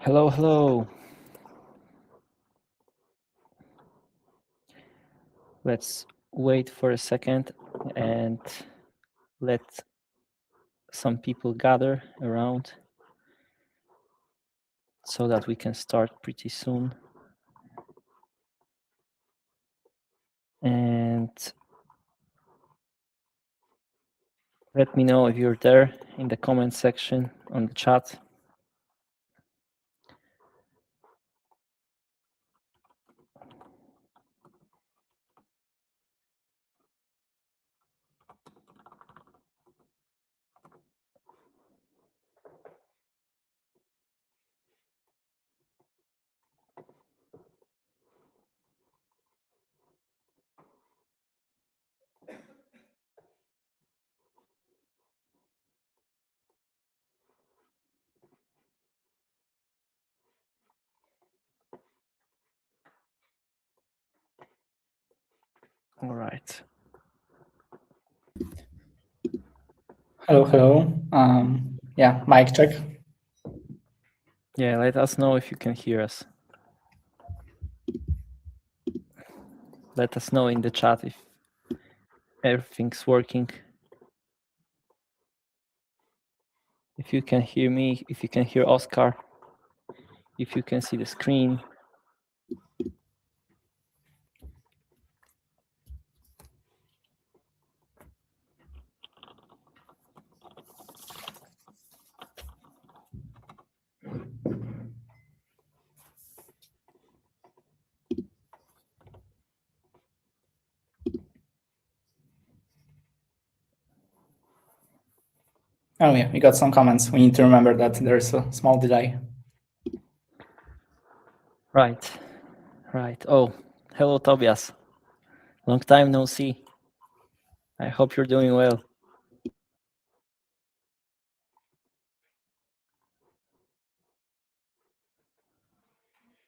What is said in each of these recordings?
Hello, hello. Let's wait for a second and let some people gather around so that we can start pretty soon. And let me know if you're there in the comment section on the chat. All right. Hello, hello. Yeah, mic check. Yeah, let us know if you can hear us. Let us know in the chat if everything's working. If you can hear me, if you can hear Oscar, if you can see the screen. Oh yeah, we got some comments. We need to remember that there's a small delay. Right, right. Oh, hello, Tobias. Long time no see. I hope you're doing well.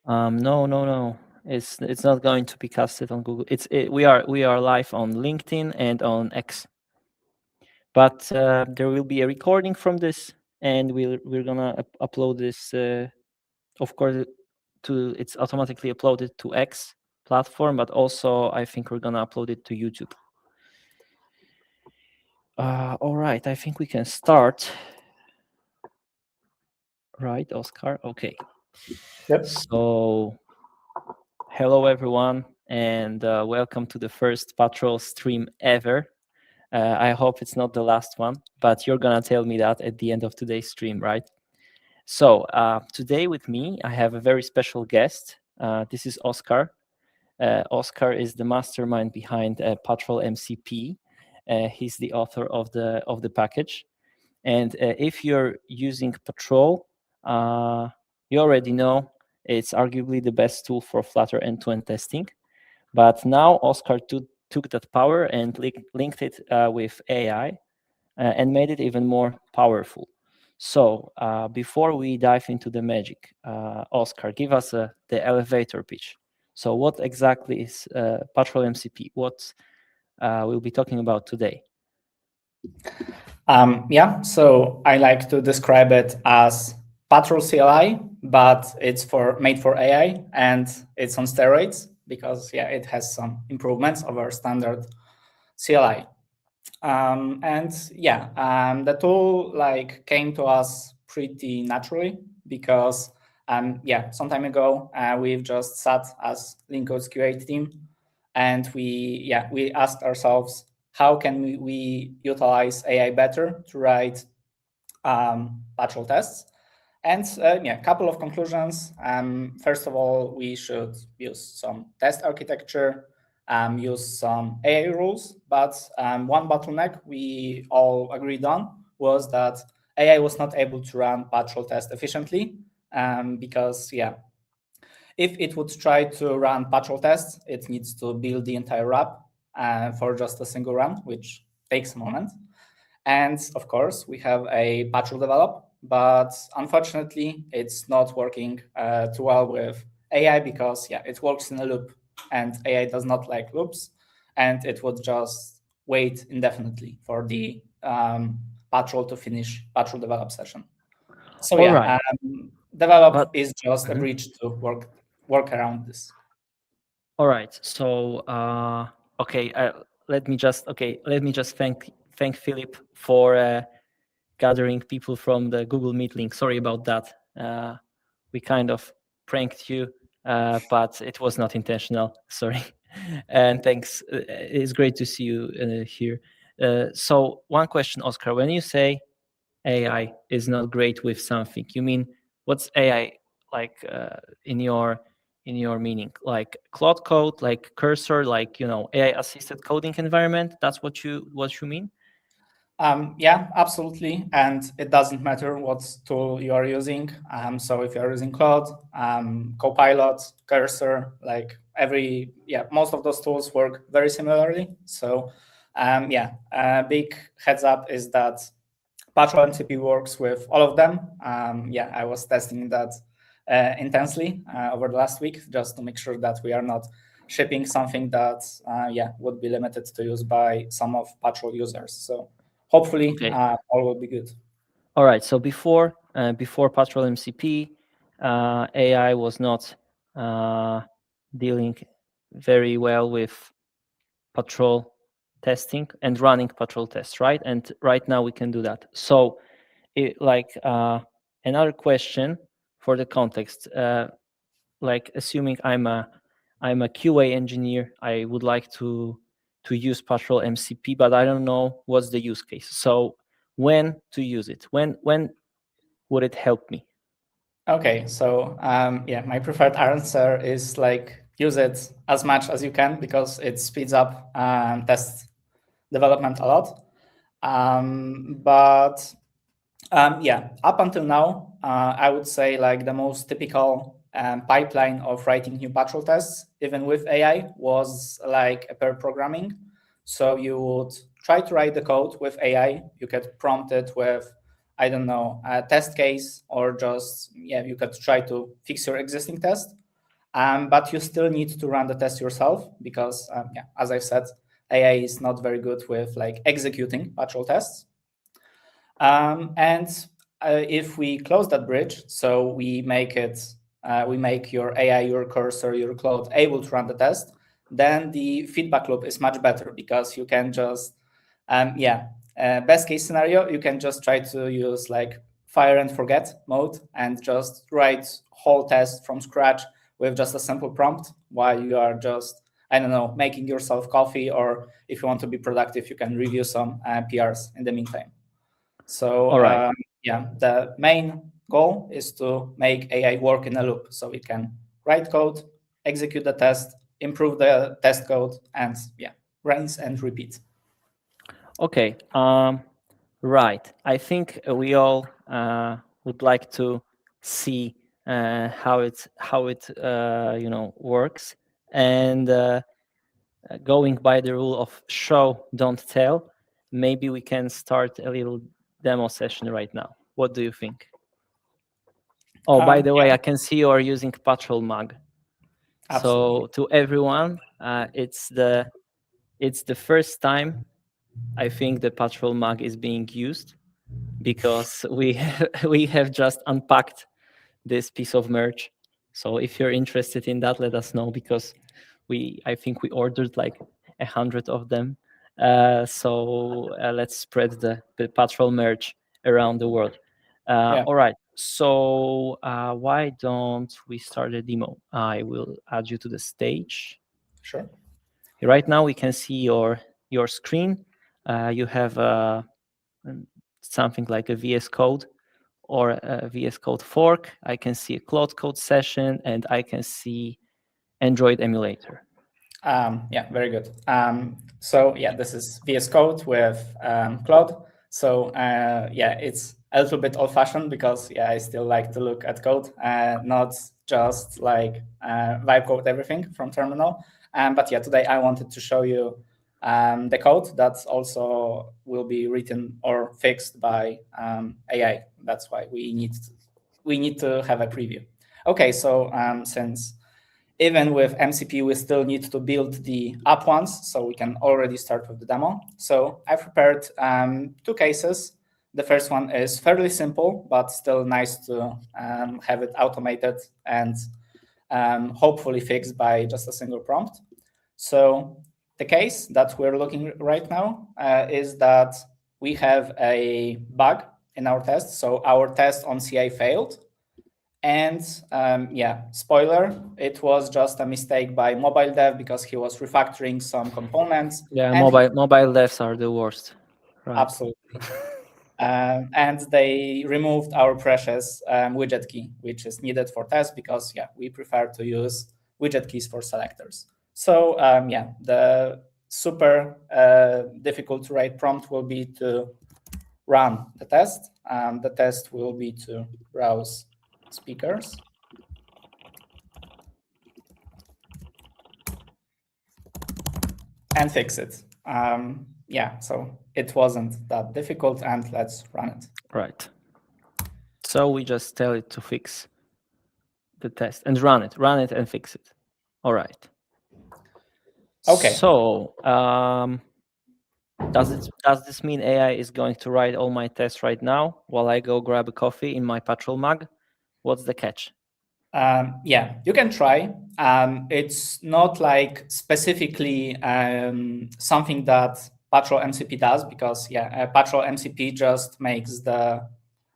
No. It's not going to be casted on Google. We are live on LinkedIn and on X. But there will be a recording from this, and we're gonna upload this. Of course, it's automatically uploaded to X platform, but also I think we're gonna upload it to YouTube. All right, I think we can start. Right, Oscar? Okay. Yep. So, hello everyone, and welcome to the first Patrol stream ever. I hope it's not the last one, but you're gonna tell me that at the end of today's stream, right? So today with me, I have a very special guest. This is Oscar. Oscar is the mastermind behind Patrol MCP. He's the author of the package. And if you're using Patrol, you already know it's arguably the best tool for Flutter end-to-end testing. But now Oscar took that power and linked it with AI and made it even more powerful. So before we dive into the magic, Oscar, give us the elevator pitch. So what exactly is Patrol MCP? What we'll be talking about today? Yeah, so I like to describe it as Patrol CLI, but it's made for AI, and it's on steroids because it has some improvements over standard CLI. The tool came to us pretty naturally because some time ago we've just sat as Linko's QA team, and we asked ourselves, how can we utilize AI better to write Patrol tests? And a couple of conclusions. First of all, we should use some test architecture, use some AI rules, but one bottleneck we all agreed on was that AI was not able to run Patrol test efficiently because if it would try to run Patrol tests, it needs to build the entire wrap for just a single run, which takes a moment. And of course, we have a Patrol develop, but unfortunately, it's not working too well with AI because it works in a loop, and AI does not like loops, and it would just wait indefinitely for the Patrol to finish Patrol develop session. So develop is just a bridge to work around this. All right. So okay, let me just thank Philip for gathering people from the Google Meet link. Sorry about that. We kind of pranked you, but it was not intentional. Sorry. And thanks. It's great to see you here. So one question, Oscar. When you say AI is not great with something, you mean what's AI like in your meaning? Like Claude Code, like Cursor, like AI assisted coding environment? That's what you mean? Yeah, absolutely. And it doesn't matter what tool you are using. So if you're using Claude, Copilot, Cursor, like most of those tools work very similarly. So a big heads up is that Patrol MCP works with all of them. I was testing that intensely over the last week just to make sure that we are not shipping something that would be limited to use by some of Patrol users. So hopefully all will be good. All right. So before Patrol MCP, AI was not dealing very well with Patrol testing and running Patrol tests, right? And right now we can do that. So, another question for the context, like assuming I'm a QA engineer, I would like to use Patrol MCP, but I don't know what's the use case. So when to use it? When would it help me? Okay, so my preferred answer is like use it as much as you can because it speeds up test development a lot. Up until now, I would say like the most typical pipeline of writing new Patrol tests, even with AI, was like a pair programming. So you would try to write the code with AI. You could prompt it with, I don't know, a test case, or just, you could try to fix your existing test. But you still need to run the test yourself because, as I've said, AI is not very good with like executing Patrol tests. If we close that bridge, so we make your AI, your Cursor, your Claude able to run the test, then the feedback loop is much better because you can just, best case scenario, you can just try to use like fire and forget mode and just write whole test from scratch with just a simple prompt while you are just, I don't know, making yourself coffee, or if you want to be productive, you can review some PRs in the meantime. So the main goal is to make AI work in a loop, so it can write code, execute the test, improve the test code, and rinse and repeat. Okay. Right. I think we all would like to see how it works, and going by the rule of show, don't tell. Maybe we can start a little demo session right now. What do you think? Oh, by the way, I can see you are using Patrol Mag. Absolutely. So to everyone, it's the first time I think the Patrol Mag is being used, because we have just unpacked this piece of merch. So if you're interested in that, let us know, because I think we ordered like 100 of them. So let's spread the Patrol merch around the world. All right. So why don't we start a demo? I will add you to the stage. Sure. Right now we can see your screen. You have something like a VS Code or a VS Code fork. I can see a Claude Code session, and I can see Android emulator. Very good. So this is VS Code with Claude. So it's a little bit old-fashioned because I still like to look at code, not just like vibe code everything from terminal. But today I wanted to show you the code that also will be written or fixed by AI. That's why we need to have a preview. Okay, so since even with MCP, we still need to build the app once, so we can already start with the demo. So I prepared 2 cases. The first one is fairly simple, but still nice to have it automated and hopefully fixed by just a single prompt. So the case that we're looking right now is that we have a bug in our test. So our test on CI failed. And yeah, spoiler, it was just a mistake by mobile dev because he was refactoring some components. Yeah, and mobile devs are the worst. Right. Absolutely. And they removed our precious widget key, which is needed for tests because, yeah, we prefer to use widget keys for selectors. So, yeah, the super difficult to write prompt will be to run the test. The test will be to browse speakers. And fix it. Yeah, so it wasn't that difficult, and let's run it. Right. So we just tell it to fix the test and run it and fix it. All right. Okay. So does this mean AI is going to write all my tests right now while I go grab a coffee in my Patrol mug? What's the catch? Yeah, you can try. It's not like specifically something that Patrol MCP does because, yeah, Patrol MCP just makes the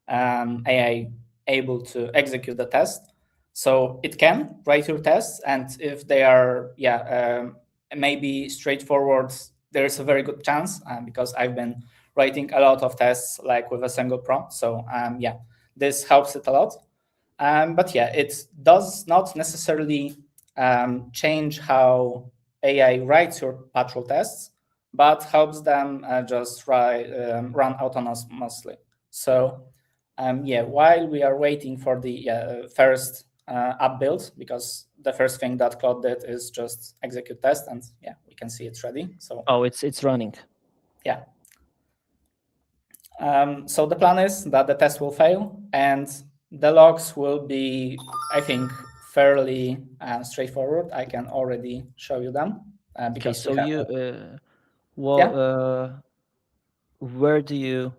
AI able to execute the test. So it can write your tests, and if they are, yeah, maybe straightforward, there's a very good chance because I've been writing a lot of tests like with a single prompt. So yeah, this helps it a lot. But yeah, it does not necessarily change how AI writes your Patrol tests, but helps them just run autonomously. So yeah, while we are waiting for the first app build, because the first thing that Claude did is just execute test, and yeah, we can see it's ready. So it's running. Yeah. So the plan is that the test will fail, and the logs will be, I think, fairly straightforward. I can already show you them because so you where do you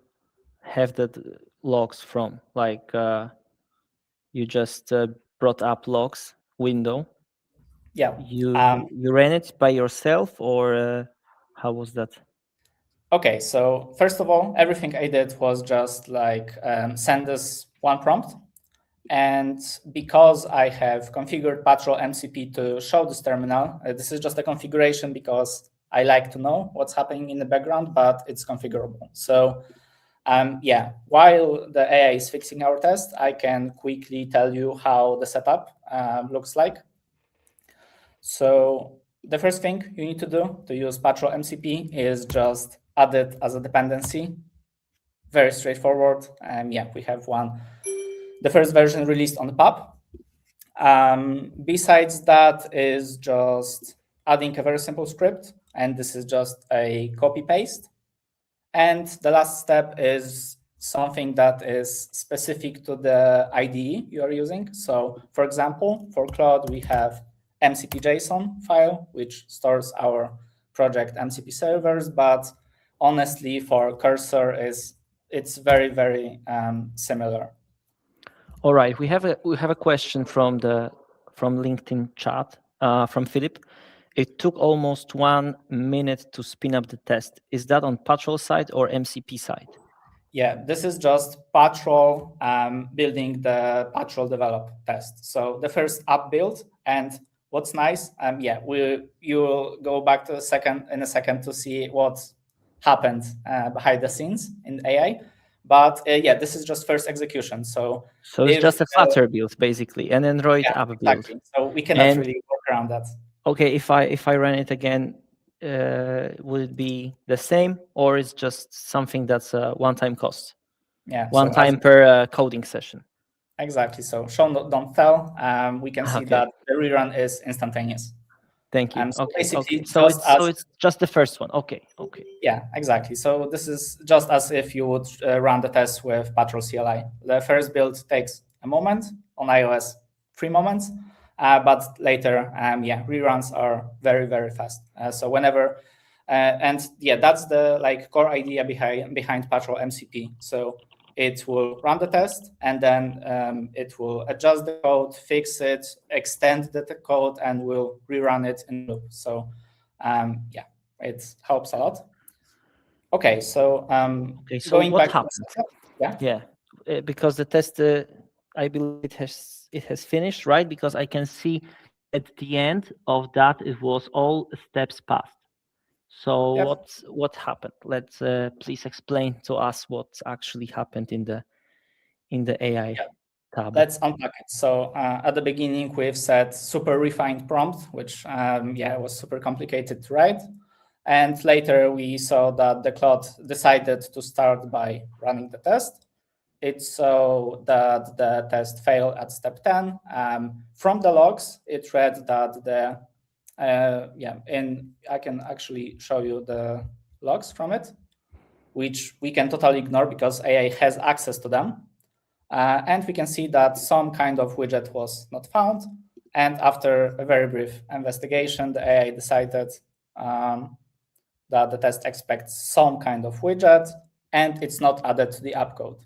have the logs from? Like you just brought up logs window. Yeah. You ran it by yourself, or how was that? Okay, so first of all, everything I did was just like send this one prompt. And because I have configured Patrol MCP to show this terminal, this is just a configuration because I like to know what's happening in the background, but it's configurable. So yeah, while the AI is fixing our test, I can quickly tell you how the setup looks like. So the first thing you need to do to use Patrol MCP is just add it as a dependency. Very straightforward. Yeah, we have one. The first version released on the pub. Besides that is just adding a very simple script, and this is just a copy paste. And the last step is something that is specific to the IDE you are using. So for example, for Claude, we have MCP.json file, which stores our project MCP servers, but honestly, for Cursor, it's very, very similar. All right, we have a question from LinkedIn chat from Philip. It took almost 1 minute to spin up the test. Is that on Patrol side or MCP side? Yeah, this is just Patrol building the Patrol develop test. So the first app build, and what's nice, yeah, you will go back to in a second to see what happened behind the scenes in AI. But yeah, this is just first execution. So it's just a Flutter build, basically, an Android app build. Exactly. So we cannot really work around that. Okay, if I run it again, would it be the same, or is just something that's a one-time cost? Yeah, one time per coding session. Exactly. So show don't tell. We can see that the rerun is instantaneous. Thank you. So basically, so it's just the first one. Okay. Yeah, exactly. So this is just as if you would run the test with Patrol CLI. The first build takes a moment on iOS, 3 moments, but later, yeah, reruns are very, very fast. So whenever And yeah, that's the like core idea behind Patrol MCP. So it will run the test, and then it will adjust the code, fix it, extend the code, and will rerun it in loop. So yeah, it helps a lot. Okay, so Okay, so going what back to happened? the setup, yeah. Because the test, I believe it has finished, right? Because I can see at the end of that it was all steps passed. So Yep. what happened? Let's please explain to us what actually happened in the AI Yeah. tab. Let's unpack it. So at the beginning, we've set super refined prompt, which yeah, was super complicated to write. And later we saw that the cloud decided to start by running the test. It saw that the test failed at step 10. From the logs, it read that the, yeah, and I can actually show you the logs from it, which we can totally ignore because AI has access to them. And we can see that some kind of widget was not found. And after a very brief investigation, the AI decided that the test expects some kind of widget and it's not added to the app code.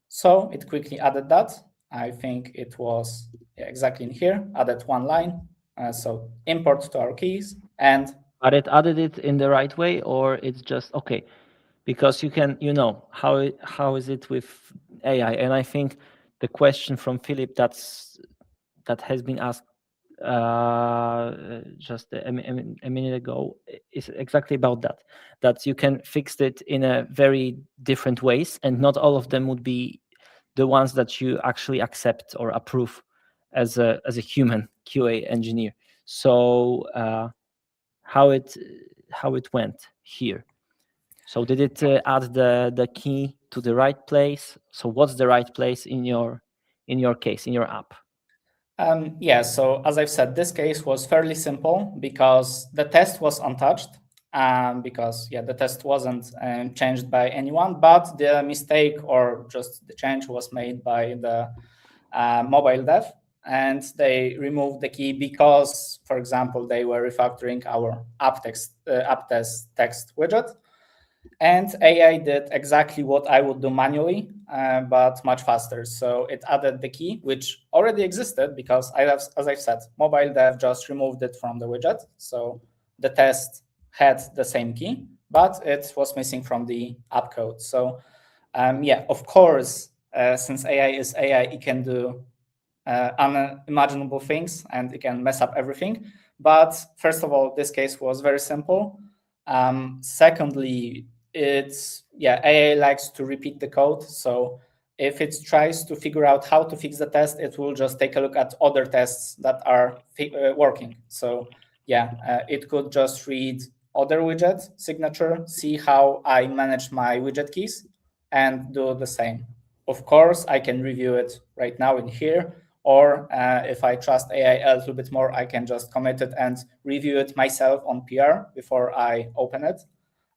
So it quickly added that. I think it was exactly in here, added one line. So import to our keys and But it added it in the right way, or it's just okay? Because you can, how is it with AI? And I think the question from Philip that has been asked just a minute ago is exactly about that. That you can fix it in a very different ways, and not all of them would be the ones that you actually accept or approve as a human QA engineer. So how it went here? So did it add the key to the right place? So what's the right place in your case, in your app? yeah, so as I've said, this case was fairly simple because the test was untouched, because yeah, the test wasn't changed by anyone, but the mistake or just the change was made by the mobile dev, and they removed the key because, for example, they were refactoring our app test text widget. And AI did exactly what I would do manually, but much faster. So it added the key, which already existed because as I said, mobile dev just removed it from the widget. So the test had the same key, but it was missing from the app code. So yeah, of course, since AI is AI, it can do unimaginable things and it can mess up everything. But first of all, this case was very simple. Secondly, AI likes to repeat the code. So if it tries to figure out how to fix the test, it will just take a look at other tests that are working. So yeah, it could just read other widget signature, see how I manage my widget keys, and do the same. Of course, I can review it right now in here, or if I trust AI a little bit more, I can just commit it and review it myself on PR before I open it.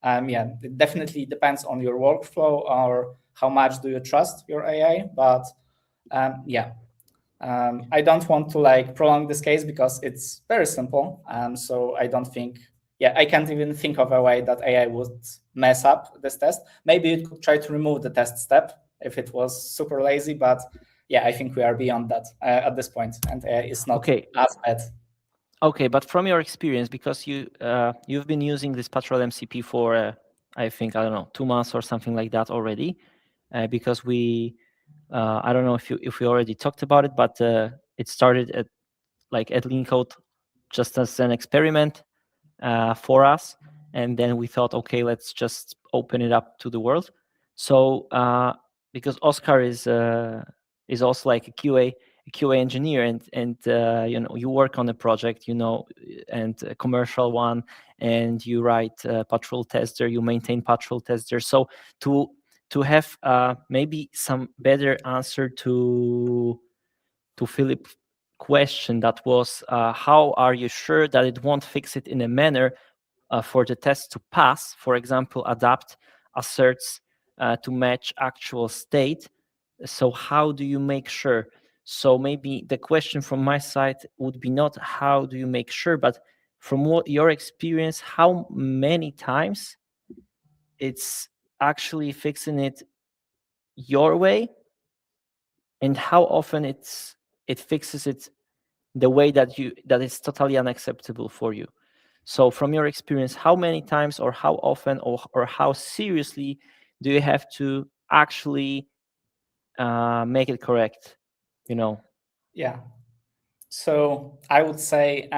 Yeah, it definitely depends on your workflow or how much do you trust your AI. But yeah, I don't want to like prolong this case because it's very simple. So I don't think, yeah, I can't even think of a way that AI would mess up this test. Maybe it could try to remove the test step if it was super lazy, but yeah, I think we are beyond that at this point, and AI is not as bad. Okay, but from your experience, because you've been using this Patrol MCP for I think, I don't know, 2 months or something like that already, because I don't know if we already talked about it, but it started at Lean Code just as an experiment for us, and then we thought, okay, let's just open it up to the world. So because Oscar is also like a QA engineer, and you work on a project, and a commercial one, and you write Patrol tester, you maintain Patrol tester. So to have maybe some better answer to Philip's question, that was how are you sure that it won't fix it in a manner for the test to pass? For example, adapt asserts to match actual state. So how do you make sure? So maybe the question from my side would be not how do you make sure, but from what your experience, how many times it's actually fixing it your way, and how often it fixes it the way that is totally unacceptable for you. So from your experience, how many times or how often or how seriously do you have to actually make it correct? Yeah. So I would say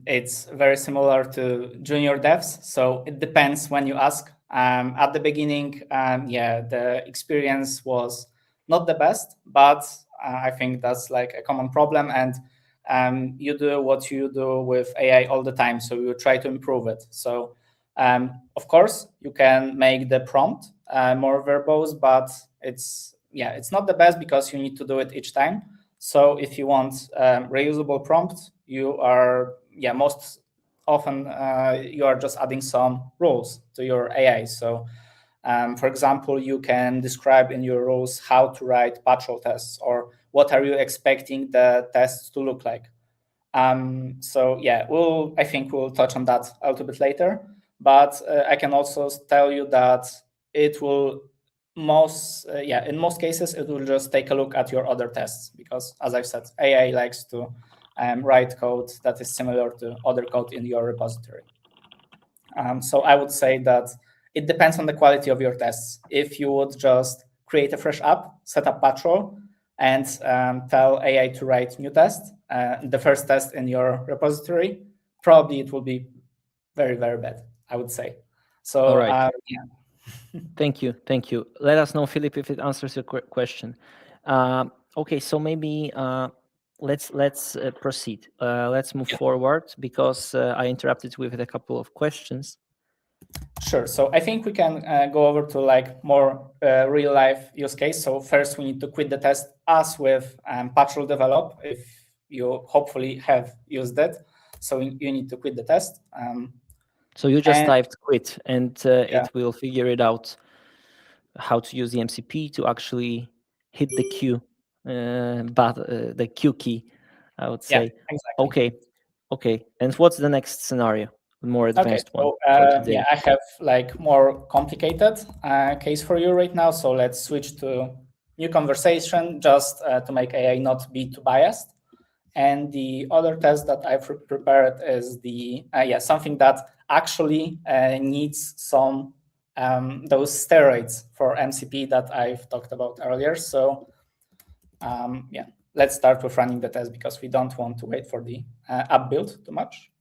it's very similar to junior devs. So it depends when you ask. At the beginning, the experience was not the best, but I think that's like a common problem. And you do what you do with AI all the time, so you try to improve it. So of course, you can make the prompt more verbose, but it's not the best because you need to do it each time. So if you want reusable prompt, you are most often you are just adding some rules to your AI. So for example, you can describe in your rules how to write Patrol tests, or what are you expecting the tests to look like. So I think we'll touch on that a little bit later. But I can also tell you that it will in most cases, it will just take a look at your other tests, because as I've said, AI likes to write code that is similar to other code in your repository. So I would say that it depends on the quality of your tests. If you would just create a fresh app, set up Patrol, and tell AI to write new tests, the first test in your repository, probably it will be very, very bad, I would say. So all right. Thank you. Let us know, Philip, if it answers your question. Okay, so maybe let's proceed. Let's move forward, because I interrupted with a couple of questions. Sure. So I think we can go over to like more real life use case. So first we need to quit the test as with Patrol Develop, if you hopefully have used it. So you need to quit the test. So you just typed quit, and it will figure it out how to use the MCP to actually hit the Q, but the Q key, I would say. Yeah, exactly. Okay. And what's the next scenario? More advanced one for today. I have like more complicated case for you right now. So let's switch to new conversation, just to make AI not be too biased. And the other test that I've prepared is the something that actually needs some those steroids for MCP that I've talked about earlier. So let's start with running the test, because we don't want to wait for the app build too much.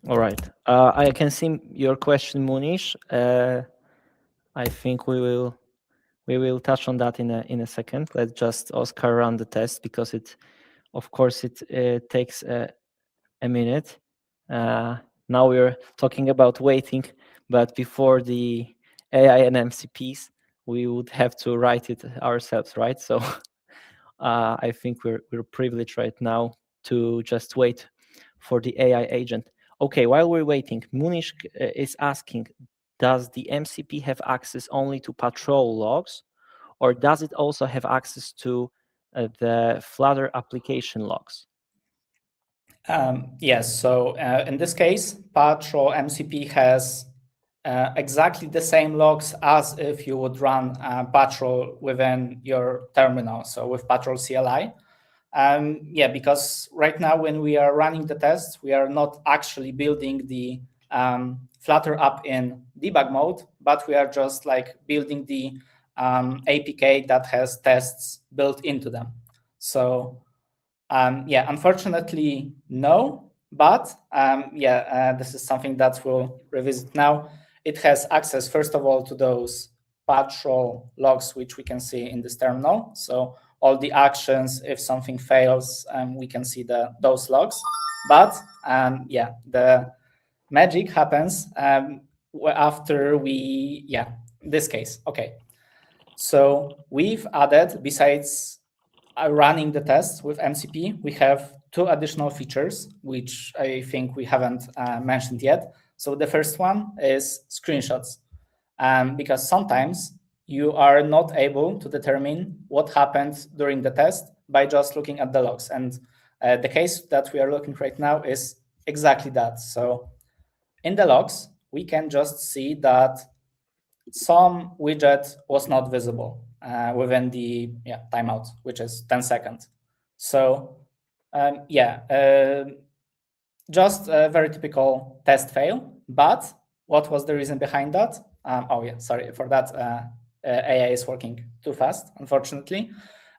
All right. I can see your question, Munish. I think we will touch on that in a second. Let's just Oscar run the test, because of course it takes a minute. Now we're talking about waiting, but before the AI and MCPs, we would have to write it ourselves, right? So I think we're privileged right now to just wait for the AI agent. Okay, while we're waiting, Munish is asking, does the MCP have access only to Patrol logs, or does it also have access to the Flutter application logs? Yes, so in this case, Patrol MCP has exactly the same logs as if you would run Patrol within your terminal, so with Patrol CLI. Because right now when we are running the tests, we are not actually building the Flutter app in debug mode, but we are just like building the APK that has tests built into them. So unfortunately, no, but this is something that we'll revisit now. It has access, first of all, to those Patrol logs, which we can see in this terminal. So all the actions, if something fails, we can see those logs. But the magic happens after this case. Okay, so we've added, besides running the test with MCP, we have two additional features, which I think we haven't mentioned yet. So the first one is screenshots, because sometimes you are not able to determine what happened during the test by just looking at the logs. And the case that we are looking right now is exactly that. So in the logs, we can just see that some widget was not visible within the timeout, which is 10 seconds. So just a very typical test fail. But what was the reason behind that? Sorry for that. AI is working too fast, unfortunately.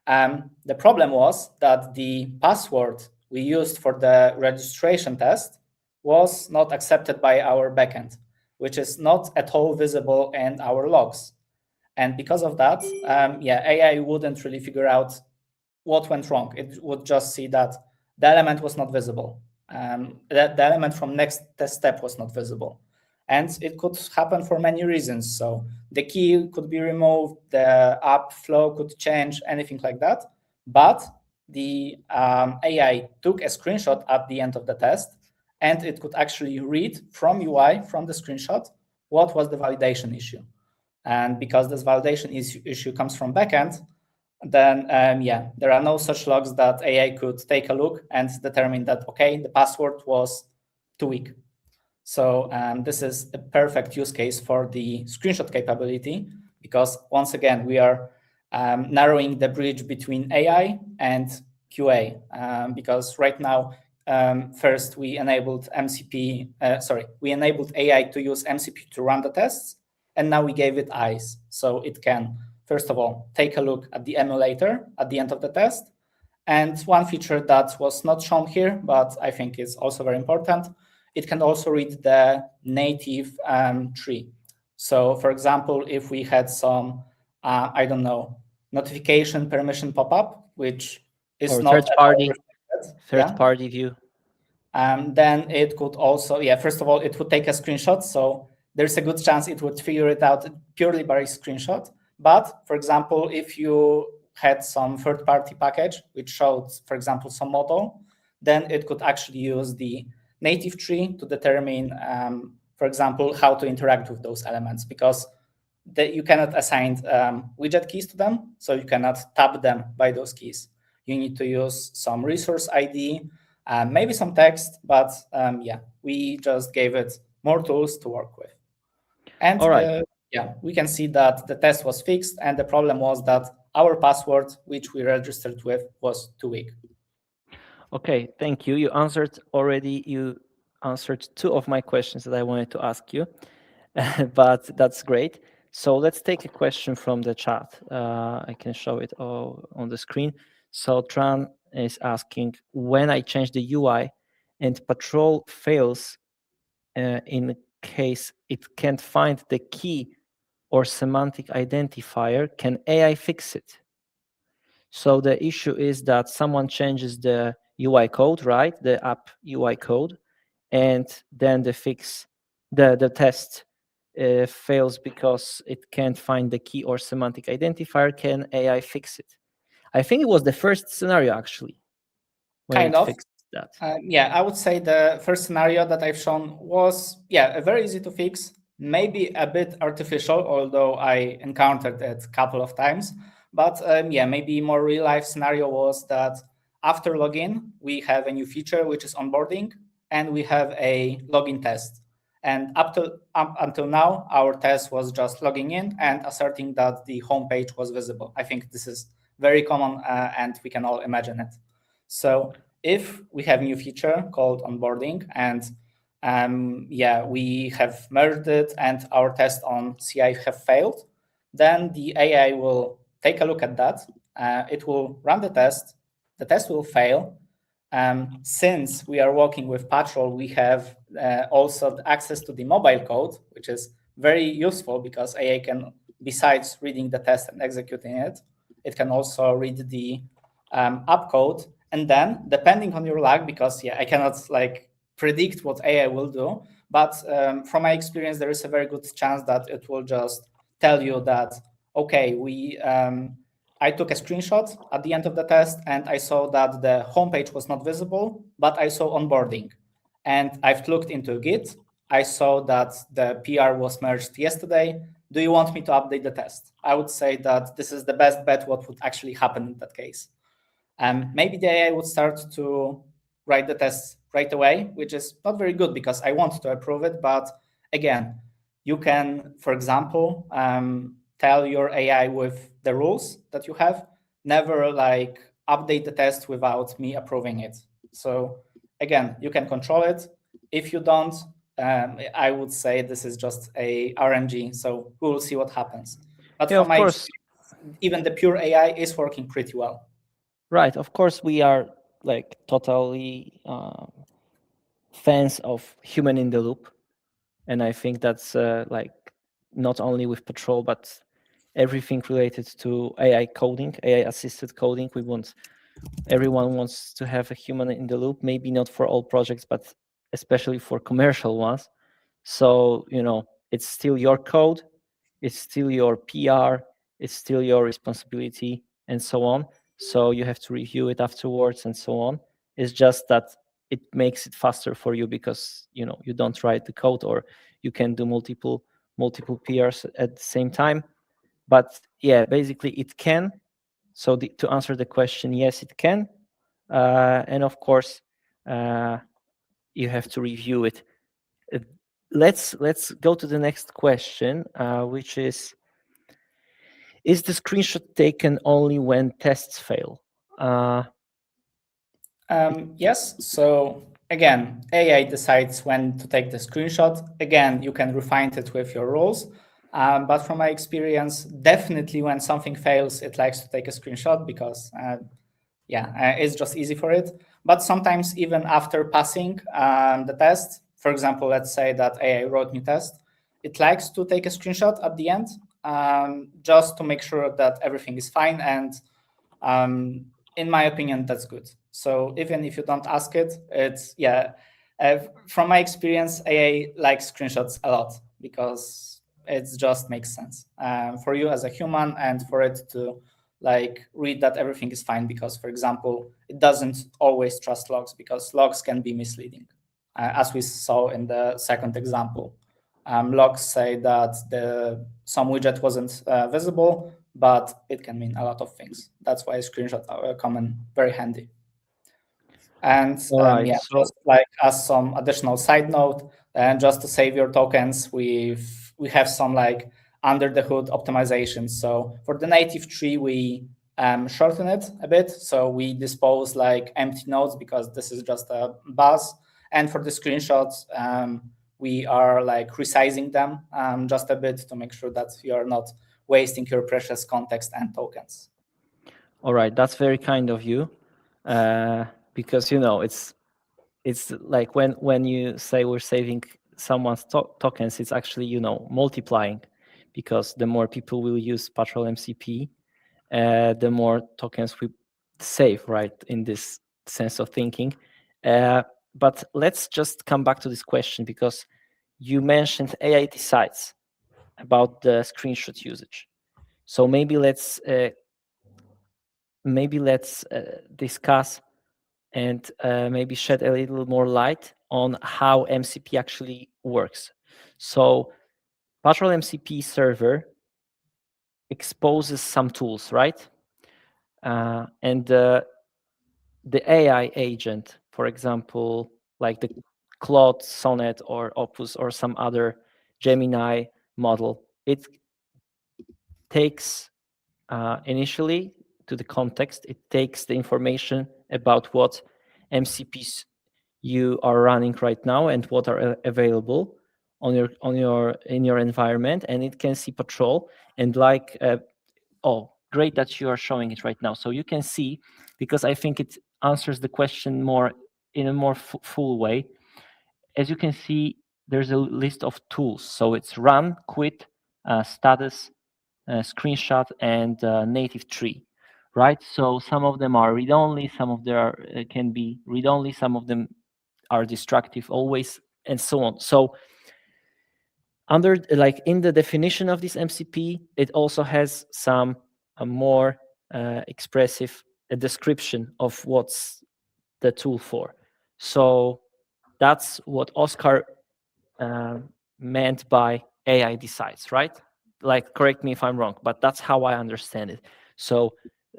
The problem was that the password we used for the registration test was not accepted by our backend, which is not at all visible in our logs. And because of that, AI wouldn't really figure out what went wrong. It would just see that the element was not visible. The element from next test step was not visible. And it could happen for many reasons. So the key could be removed, the app flow could change, anything like that. But the AI took a screenshot at the end of the test, and it could actually read from UI, from the screenshot, what was the validation issue. And because this validation issue comes from backend, then there are no such logs that AI could take a look and determine that, okay, the password was too weak. So this is a perfect use case for the screenshot capability, because once again, we are narrowing the bridge between AI and QA, because right now, first we enabled we enabled AI to use MCP to run the tests, and now we gave it eyes, so it can, first of all, take a look at the emulator at the end of the test. And one feature that was not shown here, but I think is also very important, it can also read the native tree. So for example, if we had some, notification permission pop-up, which is not third-party view. Then it could also, first of all, it would take a screenshot. So there's a good chance it would figure it out purely by screenshot. But for example, if you had some third-party package which showed, for example, some model, then it could actually use the native tree to determine, for example, how to interact with those elements, because you cannot assign widget keys to them, so you cannot tap them by those keys. You need to use some resource ID, maybe some text, but we just gave it more tools to work with. And all right. We can see that the test was fixed, and the problem was that our password, which we registered with, was too weak. Okay, thank you. You answered two of my questions that I wanted to ask you, but that's great. So let's take a question from the chat. I can show it all on the screen. So Tran is asking, when I change the UI and Patrol fails in case it can't find the key or semantic identifier, can AI fix it? So the issue is that someone changes the UI code, right? The app UI code, and then the test fails because it can't find the key or semantic identifier. Can AI fix it? I think it was the first scenario actually. Kind of. Fixed that. I would say the first scenario that I've shown was, very easy to fix, maybe a bit artificial, although I encountered it a couple of times. But maybe more real life scenario was that after login, we have a new feature, which is onboarding, and we have a login test. And up until now, our test was just logging in and asserting that the homepage was visible. I think this is very common, and we can all imagine it. So if we have new feature called onboarding, and we have merged it and our test on CI have failed, then the AI will take a look at that. It will run the test. The test will fail. Since we are working with Patrol, we have also access to the mobile code, which is very useful because AI can, besides reading the test and executing it, it can also read the app code. And then, depending on your lag, because I cannot predict what AI will do, but from my experience, there is a very good chance that it will just tell you that, okay, I took a screenshot at the end of the test, and I saw that the homepage was not visible, but I saw onboarding. And I've looked into Git. I saw that the PR was merged yesterday. Do you want me to update the test? I would say that this is the best bet what would actually happen in that case. Maybe the AI would start to write the tests right away, which is not very good because I want to approve it. But again, you can, for example, tell your AI with the rules that you have, never like update the test without me approving it. So again, you can control it. If you don't, I would say this is just a RNG. So we will see what happens. But Yeah, from of my course. even the pure AI is working pretty well. Right. Of course, we are like totally fans of human in the loop, and I think that's like not only with Patrol, but everything related to AI coding, AI assisted coding. Everyone wants to have a human in the loop. Maybe not for all projects, but especially for commercial ones. So it's still your code, it's still your PR, it's still your responsibility, and so on. So you have to review it afterwards and so on. It's just that it makes it faster for you because you don't write the code, or you can do multiple PRs at the same time. But yeah, basically it can. So to answer the question, yes, it can. And of course, you have to review it. Let's go to the next question, which is the screenshot taken only when tests fail? Yes. So again, AI decides when to take the screenshot. Again, you can refine it with your rules. But from my experience, definitely when something fails, it likes to take a screenshot because, it's just easy for it. But sometimes even after passing the test, for example, let's say that AI wrote me test, it likes to take a screenshot at the end just to make sure that everything is fine. And in my opinion, that's good. So even if you don't ask it, it's from my experience, AI likes screenshots a lot because it just makes sense for you as a human and for it to like read that everything is fine. Because, for example, it doesn't always trust logs because logs can be misleading, as we saw in the second example. Logs say that some widget wasn't visible, but it can mean a lot of things. That's why screenshots come in very handy. And Right. just like as some additional side note, and just to save your tokens, we have some like under the hood optimizations. So for the native tree, we shorten it a bit. So we dispose like empty nodes because this is just a buzz. And for the screenshots, we are like resizing them just a bit to make sure that you are not wasting your precious context and tokens. All right, that's very kind of you, because it's like when you say we're saving someone's tokens, it's actually multiplying, because the more people will use Patrol MCP, the more tokens we save, right? In this sense of thinking. But let's just come back to this question, because you mentioned AI decides about the screenshot usage. So maybe let's discuss and maybe shed a little more light on how MCP actually works. So Patrol MCP server exposes some tools, right? And the AI agent, for example, like the Claude, Sonnet, or Opus, or some other Gemini model, it takes initially to the context, it takes the information about what MCPs you are running right now and what are available in your environment, and it can see Patrol. And like great that you are showing it right now, so you can see, because I think it answers the question in a more full way. As you can see, there's a list of tools. So it's run, quit, status, screenshot, and native tree, right? So some of them are read-only, some of them can be read-only, some of them are destructive always, and so on. So under, like, in the definition of this MCP, it also has some more expressive description of what's the tool for. So that's what Oscar meant by AI decides, right? Like, correct me if I'm wrong, but that's how I understand it. So,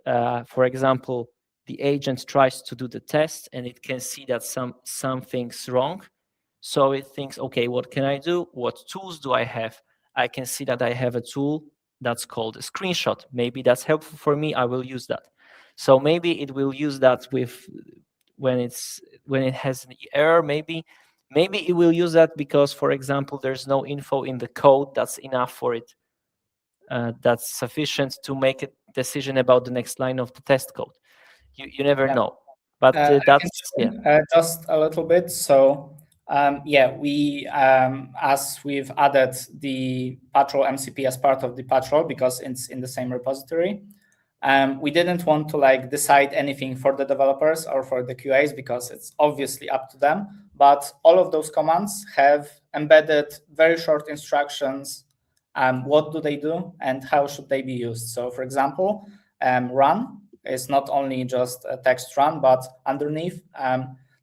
for example, the agent tries to do the test and it can see that something's wrong. So it thinks, okay, what can I do? What tools do I have? I can see that I have a tool that's called a screenshot. Maybe that's helpful for me. I will use that. So maybe it will use that with when it has an error. Maybe it will use that because, for example, there's no info in the code that's enough for it. That's sufficient to make a decision about the next line of the test code. You never know. But I that's can just a little bit. So we as we've added the Patrol MCP as part of the Patrol because it's in the same repository. We didn't want to like decide anything for the developers or for the QAs because it's obviously up to them. But all of those commands have embedded very short instructions. What do they do and how should they be used? So, for example, run is not only just a text run, but underneath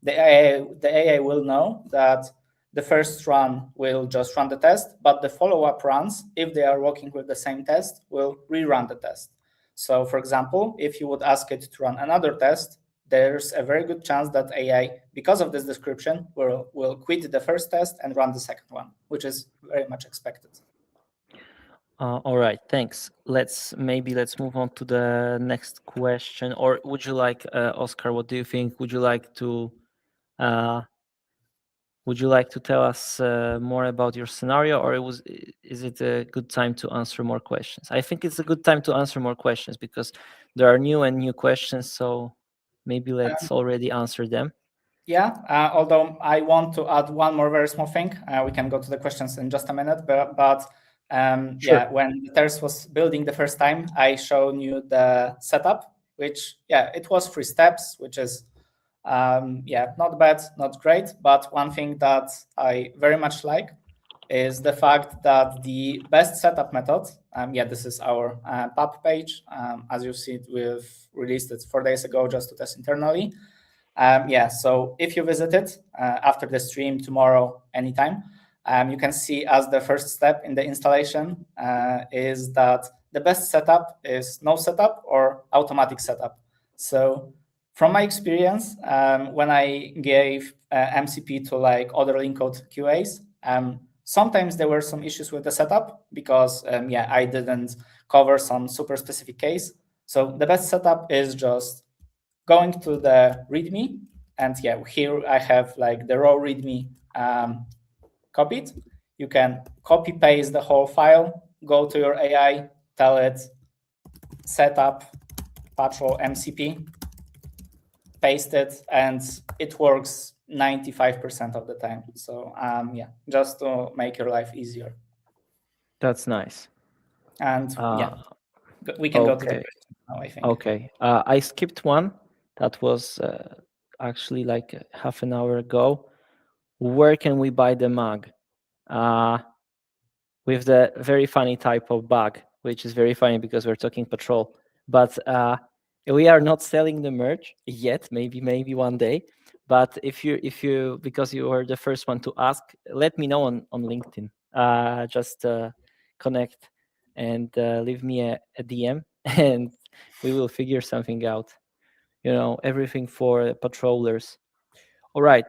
the AI will know that the first run will just run the test, but the follow-up runs, if they are working with the same test, will rerun the test. So, for example, if you would ask it to run another test, there's a very good chance that AI, because of this description, will quit the first test and run the second one, which is very much expected. All right, thanks. Let's move on to the next question. Or would you like, Oscar? What do you think? Would you like to tell us more about your scenario, or is it a good time to answer more questions? I think it's a good time to answer more questions because there are new questions. So maybe let's already answer them. Yeah, although I want to add one more very small thing. We can go to the questions in just a minute, but sure. Yeah, when the test was building the first time, I showed you the setup, which, it was 3 steps, which is, not bad, not great. But one thing that I very much like is the fact that the best setup method, this is our pub page. As you see, we've released it 4 days ago just to test internally. So if you visit it after the stream tomorrow, anytime, you can see as the first step in the installation is that the best setup is no setup or automatic setup. So from my experience, when I gave MCP to like other Linkcode QAs, sometimes there were some issues with the setup because I didn't cover some super specific case. So the best setup is just going to the README, and here I have like the raw README copied. You can copy paste the whole file, go to your AI, tell it set up Patrol MCP, paste it, and it works 95% of the time. So just to make your life easier. That's nice. And we can go to the question now, I think. Okay, I skipped one that was actually like half an hour ago. Where can we buy the mug? With the very funny type of bug, which is very funny because we're talking Patrol. But we are not selling the merch yet. Maybe one day. But if you because you were the first one to ask, let me know on LinkedIn. Just connect and leave me a DM, and we will figure something out. Everything for patrollers. All right.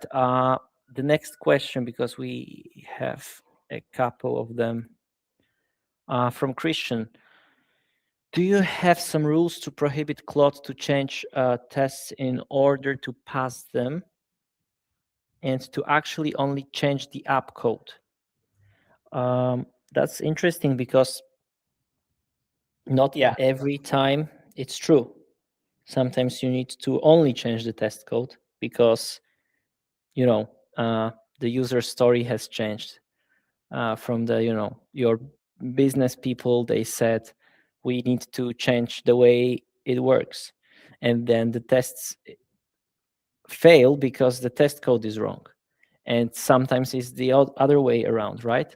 The next question, because we have a couple of them. From Christian. Do you have some rules to prohibit Claude to change tests in order to pass them and to actually only change the app code? That's interesting because not every time it's true. Sometimes you need to only change the test code because, the user story has changed. From the, your business people, they said, we need to change the way it works. And then the tests fail because the test code is wrong. And sometimes it's the other way around, right?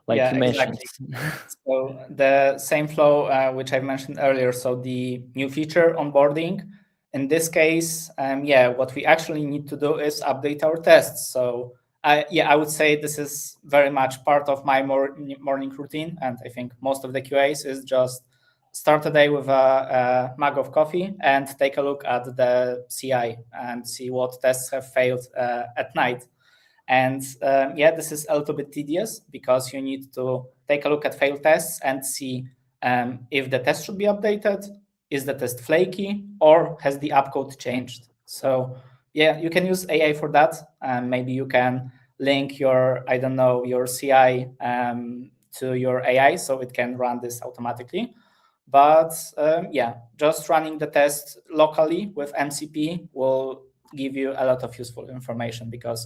Like you mentioned. Exactly. So the same flow, which I mentioned earlier. So the new feature onboarding, in this case, what we actually need to do is update our tests. So I would say this is very much part of my morning routine. And I think most of the QAs is just start a day with a mug of coffee and take a look at the CI and see what tests have failed at night. And yeah, this is a little bit tedious because you need to take a look at failed tests and see if the test should be updated, is the test flaky, or has the app code changed. So yeah, you can use AI for that. Maybe you can link your, I don't know, your CI to your AI so it can run this automatically. But yeah, just running the test locally with MCP will give you a lot of useful information because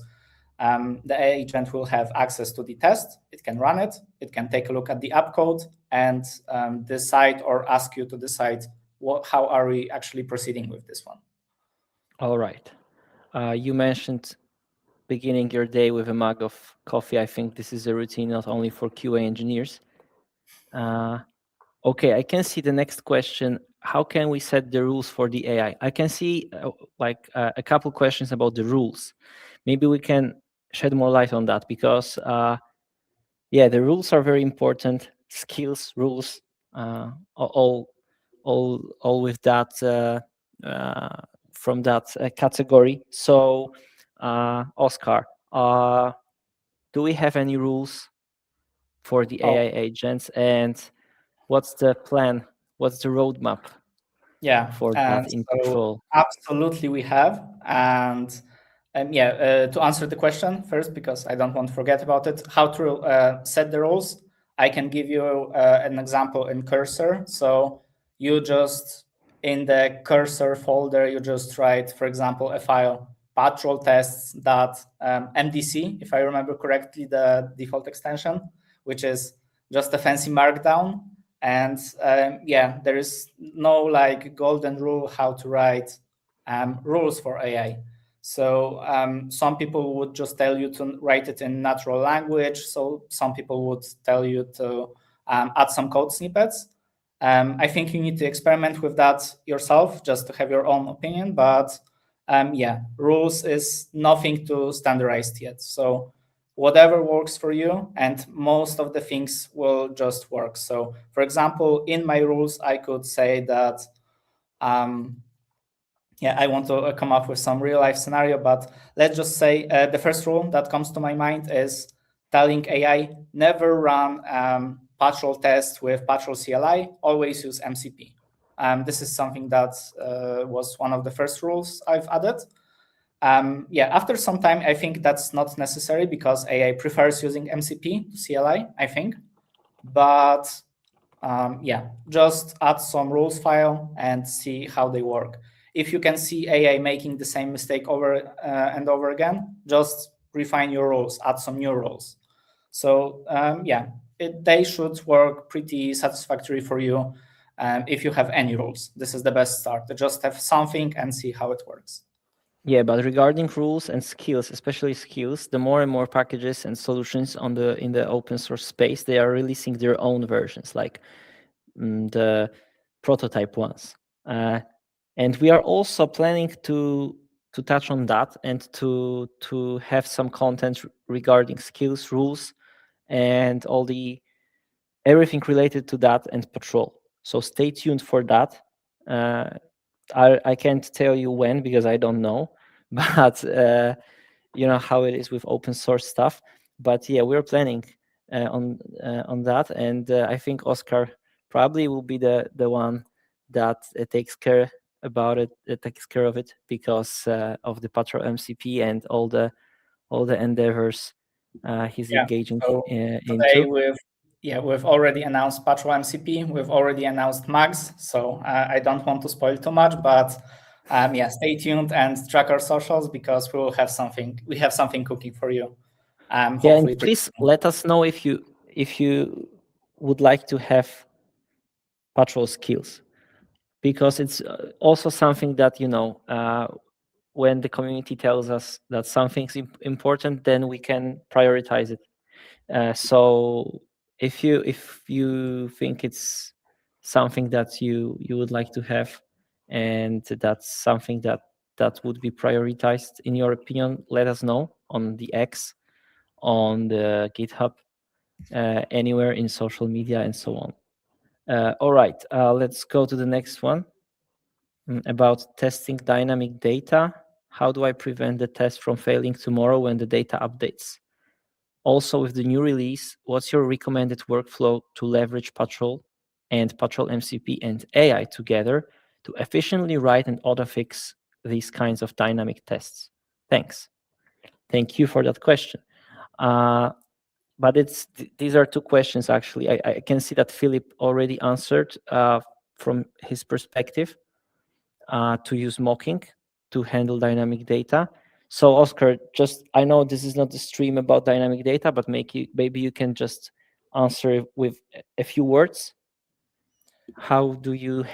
the agent will have access to the test. It can run it. It can take a look at the app code and decide or ask you to decide how are we actually proceeding with this one. All right. You mentioned beginning your day with a mug of coffee. I think this is a routine not only for QA engineers. Okay, I can see the next question. How can we set the rules for the AI? I can see a couple questions about the rules. Maybe we can shed more light on that because, yeah, the rules are very important. Skills, rules, all with that from that category. So, Oscar, do we have any rules for the AI agents, and what's the plan? What's the roadmap? Yeah, for that in Patrol? Absolutely, we have. And yeah, to answer the question first, because I don't want to forget about it, how to set the rules. I can give you an example in Cursor. So you just, in the Cursor folder, you just write, for example, a file, patrol tests.mdc, if I remember correctly, the default extension, which is just a fancy markdown. And yeah, there is no like golden rule how to write rules for AI. So some people would just tell you to write it in natural language. So some people would tell you to add some code snippets. I think you need to experiment with that yourself just to have your own opinion. But yeah, rules is nothing to standardized yet. So whatever works for you, and most of the things will just work. So for example, in my rules, I could say that yeah, I want to come up with some real life scenario, but let's just say the first rule that comes to my mind is telling AI never run Patrol tests with Patrol CLI, always use MCP. This is something that was one of the first rules I've added. Yeah, after some time, I think that's not necessary because AI prefers using MCP to CLI, I think. But yeah, just add some rules file and see how they work. If you can see AI making the same mistake over and over again, just refine your rules, add some new rules. So yeah, they should work pretty satisfactory for you. If you have any rules, this is the best start. To just have something and see how it works. Yeah, but regarding rules and skills, especially skills, the more and more packages and solutions in the open source space, they are releasing their own versions, like the prototype ones. And we are also planning to touch on that and to have some content regarding skills, rules, and everything related to that and Patrol. So stay tuned for that. I can't tell you when because I don't know, but you know how it is with open source stuff. But yeah, we're planning on that, and I think Oscar probably will be the one that takes care about it, takes care of it because of the Patrol MCP and all the endeavors he's engaging into. We've already announced Patrol MCP. We've already announced Mags, so I don't want to spoil too much, but yeah, stay tuned and track our socials because we will have something. We have something cooking for you. Yeah, and please let us know if you would like to have Patrol skills, because it's also something that when the community tells us that something's important, then we can prioritize it. So if you think it's something that you would like to have, and that's something that would be prioritized in your opinion, let us know on the X, on the GitHub, anywhere in social media and so on. All right, let's go to the next one. About testing dynamic data. How do I prevent the test from failing tomorrow when the data updates? Also, with the new release, what's your recommended workflow to leverage Patrol and Patrol MCP and AI together to efficiently write and auto-fix these kinds of dynamic tests? Thanks. Thank you for that question. But these are two questions, actually. I can see that Philip already answered from his perspective to use mocking to handle dynamic data. So Oscar, I know this is not a stream about dynamic data, but maybe you can just answer with a few words. How do you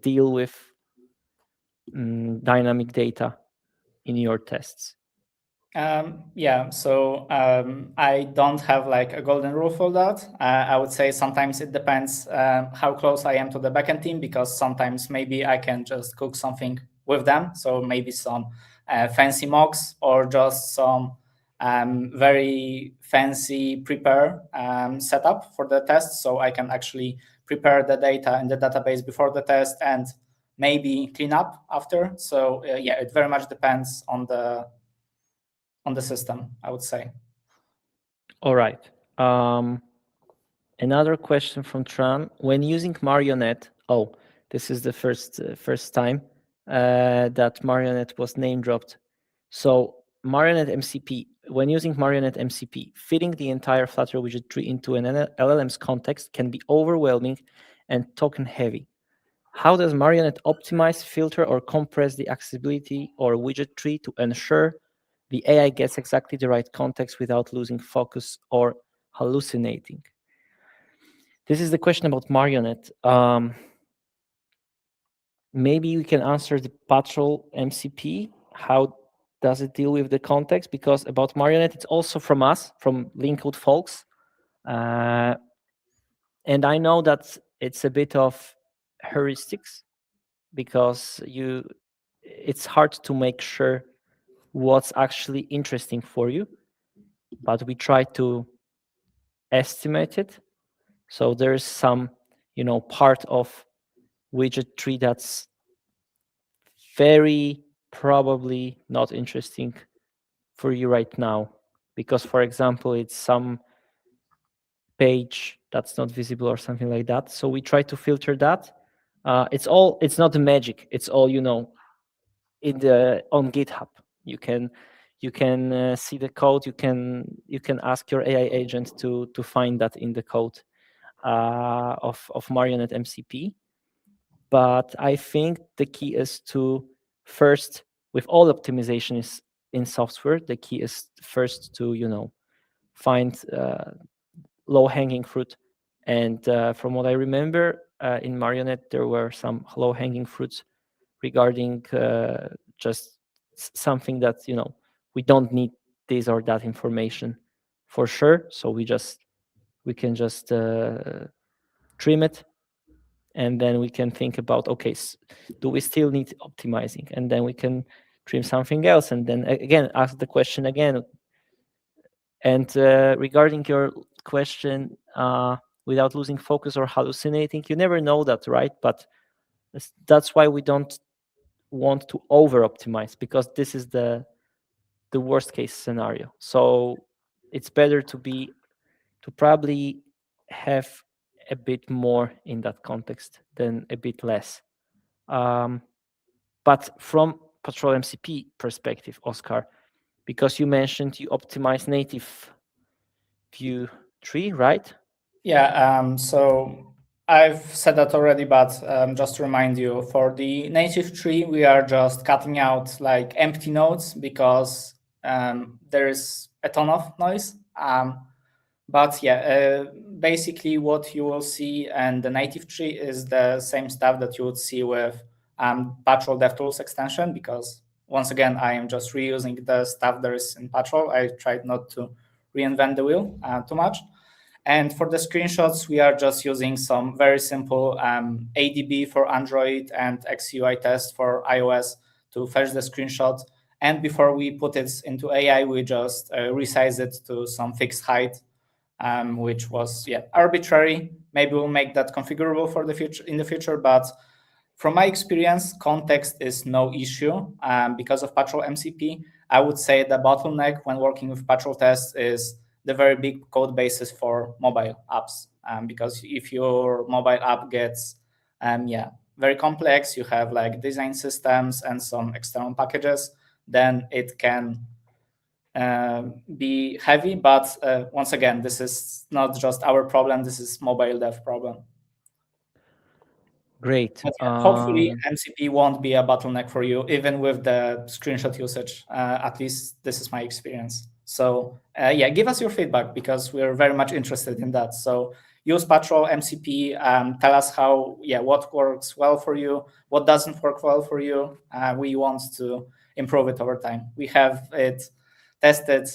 deal with dynamic data in your tests? Yeah, so I don't have like a golden rule for that. I would say sometimes it depends how close I am to the backend team, because sometimes maybe I can just cook something with them. So maybe some fancy mocks or just some very fancy prepare setup for the test. So I can actually prepare the data in the database before the test and maybe clean up after. So yeah, it very much depends on the system, I would say. All right. Another question from Tran. When using Marionette, this is the first time that Marionette was name dropped. So Marionette MCP, when using Marionette MCP, fitting the entire Flutter widget tree into an LLM's context can be overwhelming and token heavy. How does Marionette optimize, filter, or compress the accessibility or widget tree to ensure the AI gets exactly the right context without losing focus or hallucinating? This is the question about Marionette. Maybe we can answer the Patrol MCP. How does it deal with the context? Because about Marionette, it's also from us, from Linkcode folks. And I know that it's a bit of heuristics, because it's hard to make sure what's actually interesting for you, but we try to estimate it. So there's some, part of widget tree that's very probably not interesting for you right now, because, for example, it's some page that's not visible or something like that. So we try to filter that. It's not the magic. It's all, on GitHub. You can see the code. You can ask your AI agent to find that in the code of Marionette MCP. But I think the key is to first, with all optimization is in software, the key is first to find low-hanging fruit. And from what I remember, in Marionette there were some low-hanging fruits regarding just something that we don't need this or that information for sure. So we can just trim it, and then we can think about, okay, do we still need optimizing? And then we can trim something else, and then again ask the question again. And regarding your question, without losing focus or hallucinating, you never know that, right? But that's why we don't want to over optimize, because this is the worst case scenario. So it's better to probably have a bit more in that context than a bit less. But from Patrol MCP perspective, Oscar, because you mentioned you optimize native view tree, right? Yeah, so I've said that already, but just to remind you, for the native tree, we are just cutting out like empty nodes, because there is a ton of noise. But yeah, basically what you will see in the native tree is the same stuff that you would see with Patrol DevTools extension, because once again, I am just reusing the stuff there is in Patrol. I tried not to reinvent the wheel too much. And for the screenshots, we are just using some very simple ADB for Android and XUI test for iOS to fetch the screenshot. And before we put it into AI, we just resize it to some fixed height which was arbitrary. Maybe we'll make that configurable for the future in the future, but from my experience, context is no issue because of Patrol MCP. I would say the bottleneck when working with Patrol tests is the very big code bases for mobile apps. Because if your mobile app gets very complex, you have like design systems and some external packages, then it can be heavy. But once again, this is not just our problem, this is mobile dev problem. Great. But hopefully MCP won't be a bottleneck for you, even with the screenshot usage. At least this is my experience. So give us your feedback because we're very much interested in that. So use Patrol MCP, tell us what works well for you, what doesn't work well for you. We want to improve it over time. We have it tested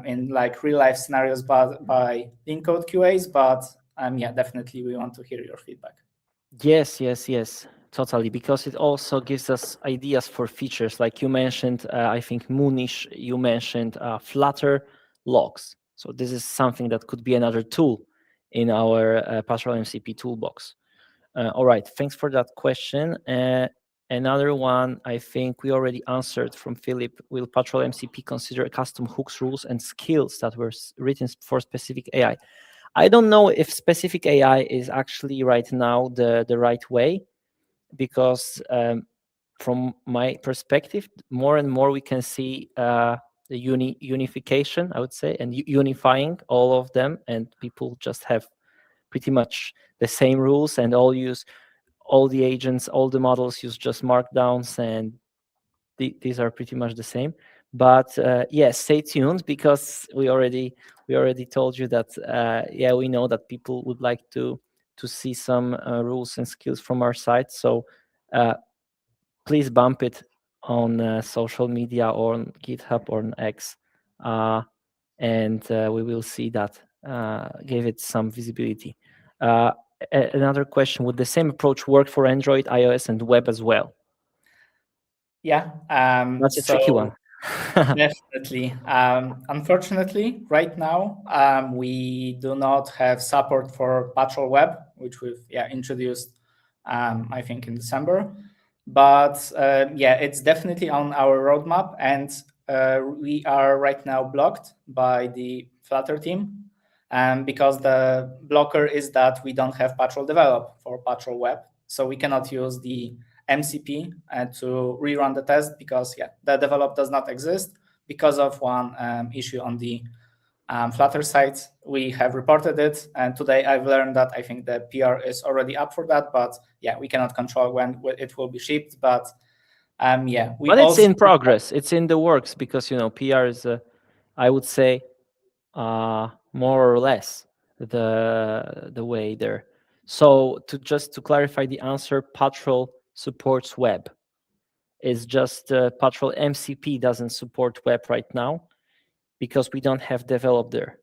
in like real life scenarios by link code QAs, but definitely we want to hear your feedback. Yes, totally. Because it also gives us ideas for features. Like you mentioned, I think Munish, you mentioned Flutter logs. So this is something that could be another tool in our Patrol MCP toolbox. All right, thanks for that question. Another one, I think we already answered from Philip. Will Patrol MCP consider custom hooks, rules, and skills that were written for specific AI? I don't know if specific AI is actually right now the right way, because from my perspective, more and more we can see the unification, I would say, and unifying all of them, and people just have pretty much the same rules and all the agents, all the models use just markdowns, and these are pretty much the same. But yes, stay tuned, because we already told you that we know that people would like to see some rules and skills from our site. So please bump it on social media or on GitHub or on X, and we will see that, give it some visibility. Another question: would the same approach work for Android, iOS, and web as well? Yeah, That's a tricky one. Definitely. Unfortunately, right now, we do not have support for Patrol Web, which we've introduced, I think, in December. But it's definitely on our roadmap, and we are right now blocked by the Flutter team, because the blocker is that we don't have Patrol Develop for Patrol Web, so we cannot use the MCP to rerun the test, because the develop does not exist because of one issue on the Flutter site. We have reported it, and today I've learned that I think the PR is already up for that, but we cannot control when it will be shipped. But but it's in progress. It's in the works, because PR is, I would say, more or less the way there. So to clarify the answer, Patrol supports web. It's just Patrol MCP doesn't support web right now, because we don't have develop there,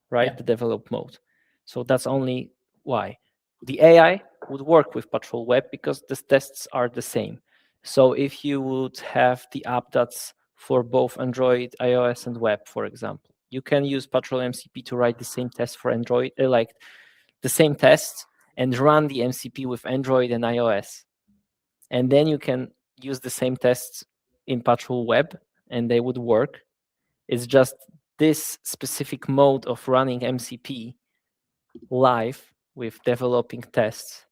right? The develop mode. So that's only why. The AI would work with Patrol Web because the tests are the same. So if you would have the app that's for both Android, iOS, and web, for example, you can use Patrol MCP to write the same test for Android, like the same test, and run the MCP with Android and iOS. And then you can use the same tests in Patrol Web, and they would work. It's just this specific mode of running MCP live with developing tests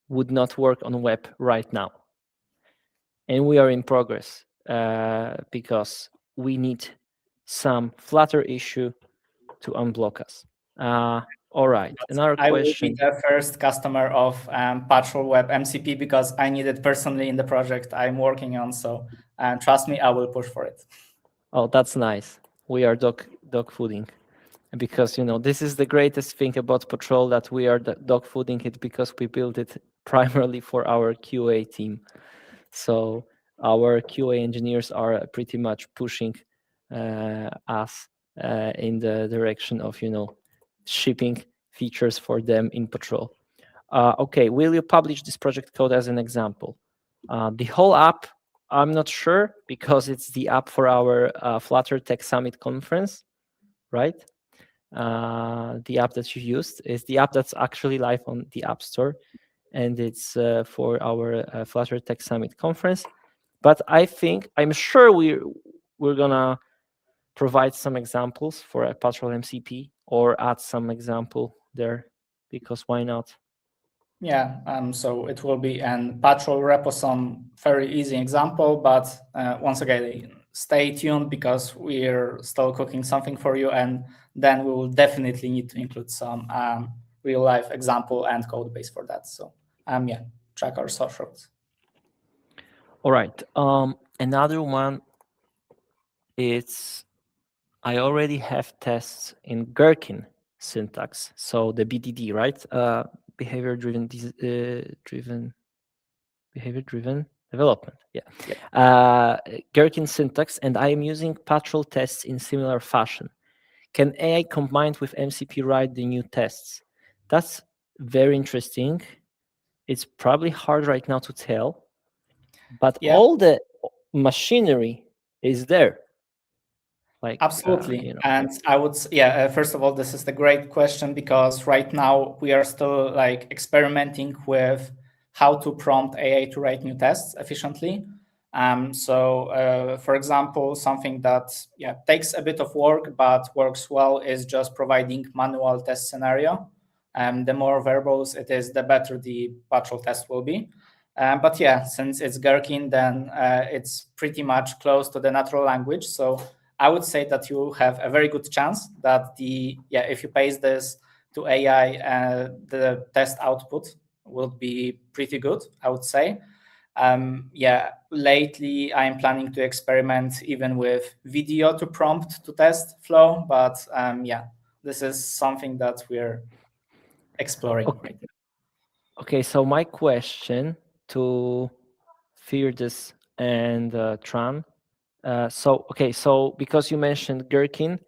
would not work on web right now. And we are in progress, because we need some Flutter issue to unblock us. All right, another question. I will be the first customer of Patrol Web MCP, because I need it personally in the project I'm working on. So trust me, I will push for it. Oh, that's nice. We are dog fooding, because this is the greatest thing about Patrol, that we are dog fooding it, because we built it primarily for our QA team. So our QA engineers are pretty much pushing us in the direction of shipping features for them in Patrol. Okay, will you publish this project code as an example? The whole app, I'm not sure, because it's the app for our Flutter Tech Summit conference, right? the app that you used is the app that's actually live on the App Store, and it's for our Flutter Tech Summit conference. But I'm sure we're gonna provide some examples for a Patrol MCP or add some example there, because why not? Yeah, so it will be an Patrol repo, some very easy example, but once again, stay tuned because we're still cooking something for you, and then we will definitely need to include some real life example and code base for that. So yeah, check our socials. All right. Another one is I already have tests in Gherkin syntax, so the BDD, right? Behavior-driven development. Yeah. Gherkin syntax, and I am using Patrol tests in similar fashion. Can AI combined with MCP write the new tests? That's very interesting. It's probably hard right now to tell, but all the machinery is there. Like absolutely. And I would, first of all, this is the great question because right now we are still like experimenting with how to prompt AI to write new tests efficiently. For example, something that takes a bit of work but works well is just providing manual test scenario. The more variables it is, the better the Patrol test will be. But since it's Gherkin, then it's pretty much close to the natural language. So I would say that you have a very good chance that if you paste this to AI, the test output will be pretty good, I would say. Lately I'm planning to experiment even with video to prompt to test flow, but this is something that we're exploring right now. Okay, so my question to Firdas and Tran. So because you mentioned Gherkin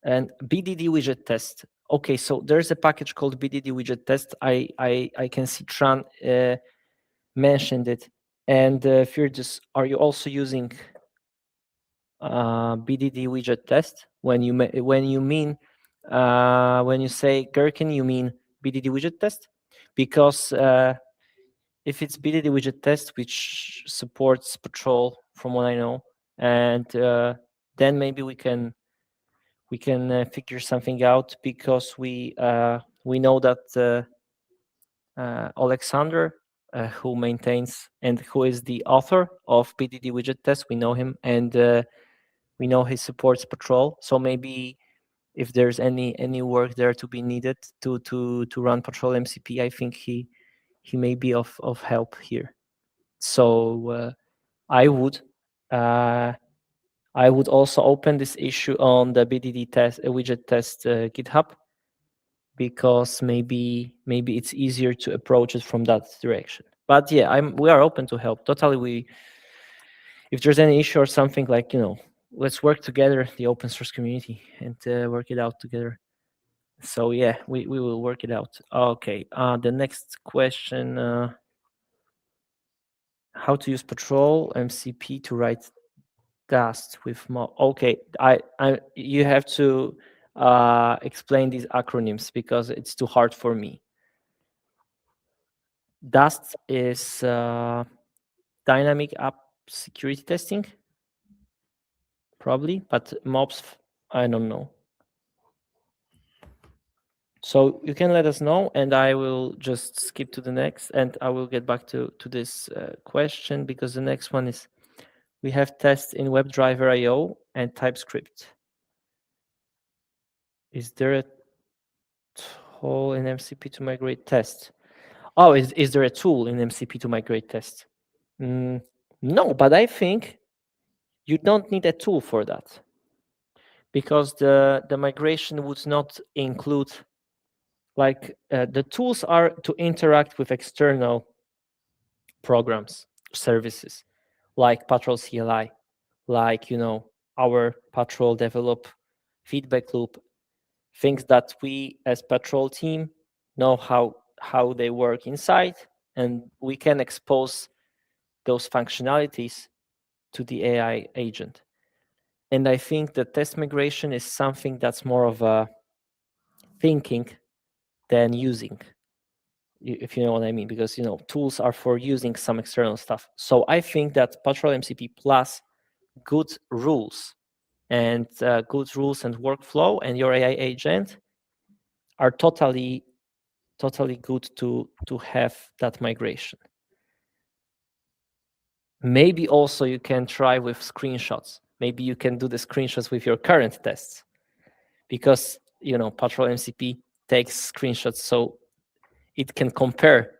and BDD widget test. Okay, so there's a package called BDD widget test. I can see Tran mentioned it. And Firdas, are you also using BDD widget test when you say Gherkin, you mean BDD widget test? Because if it's BDD widget test, which supports Patrol, from what I know, and then maybe we can figure something out, because we know that Alexander, who maintains and who is the author of BDD widget test, we know him, and we know he supports Patrol. So maybe if there's any work there to be needed to run Patrol MCP, I think he may be of help here. So I would also open this issue on the BDD test widget test GitHub, because maybe it's easier to approach it from that direction. But we are open to help. Totally, if there's any issue or something, like, let's work together, the open source community, and work it out together. So we will work it out. Okay. The next question: how to use Patrol MCP to write Dust with mob? Okay, you have to explain these acronyms because it's too hard for me. Dust is dynamic app security testing, probably, but mobs, I don't know. So you can let us know, and I will just skip to the next, and I will get back to this question, because the next one is, we have tests in WebDriver IO and TypeScript. Is there a tool in MCP to migrate test? Oh, is there a tool in MCP to migrate test? No, but I think you don't need a tool for that, because the migration would not include, like, the tools are to interact with external programs, services, like Patrol CLI, like, our Patrol develop feedback loop, things that we as Patrol team know how they work inside, and we can expose those functionalities to the AI agent. And I think the test migration is something that's more of a thinking than using, if you know what I mean, because tools are for using some external stuff. So I think that Patrol MCP plus good rules and workflow and your AI agent are totally good to have that migration. Maybe also you can try with screenshots. Maybe you can do the screenshots with your current tests, because Patrol MCP takes screenshots, so it can compare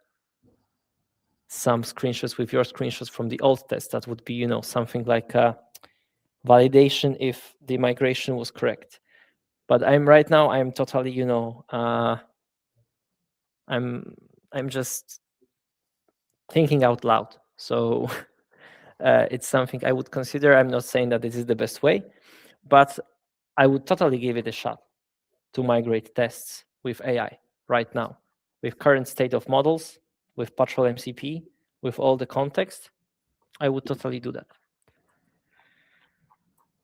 some screenshots with your screenshots from the old test. That would be something like a validation if the migration was correct. But right now I'm totally I'm just thinking out loud. So it's something I would consider. I'm not saying that this is the best way, but I would totally give it a shot to migrate tests with AI right now, with current state of models, with Patrol MCP, with all the context. I would totally do that.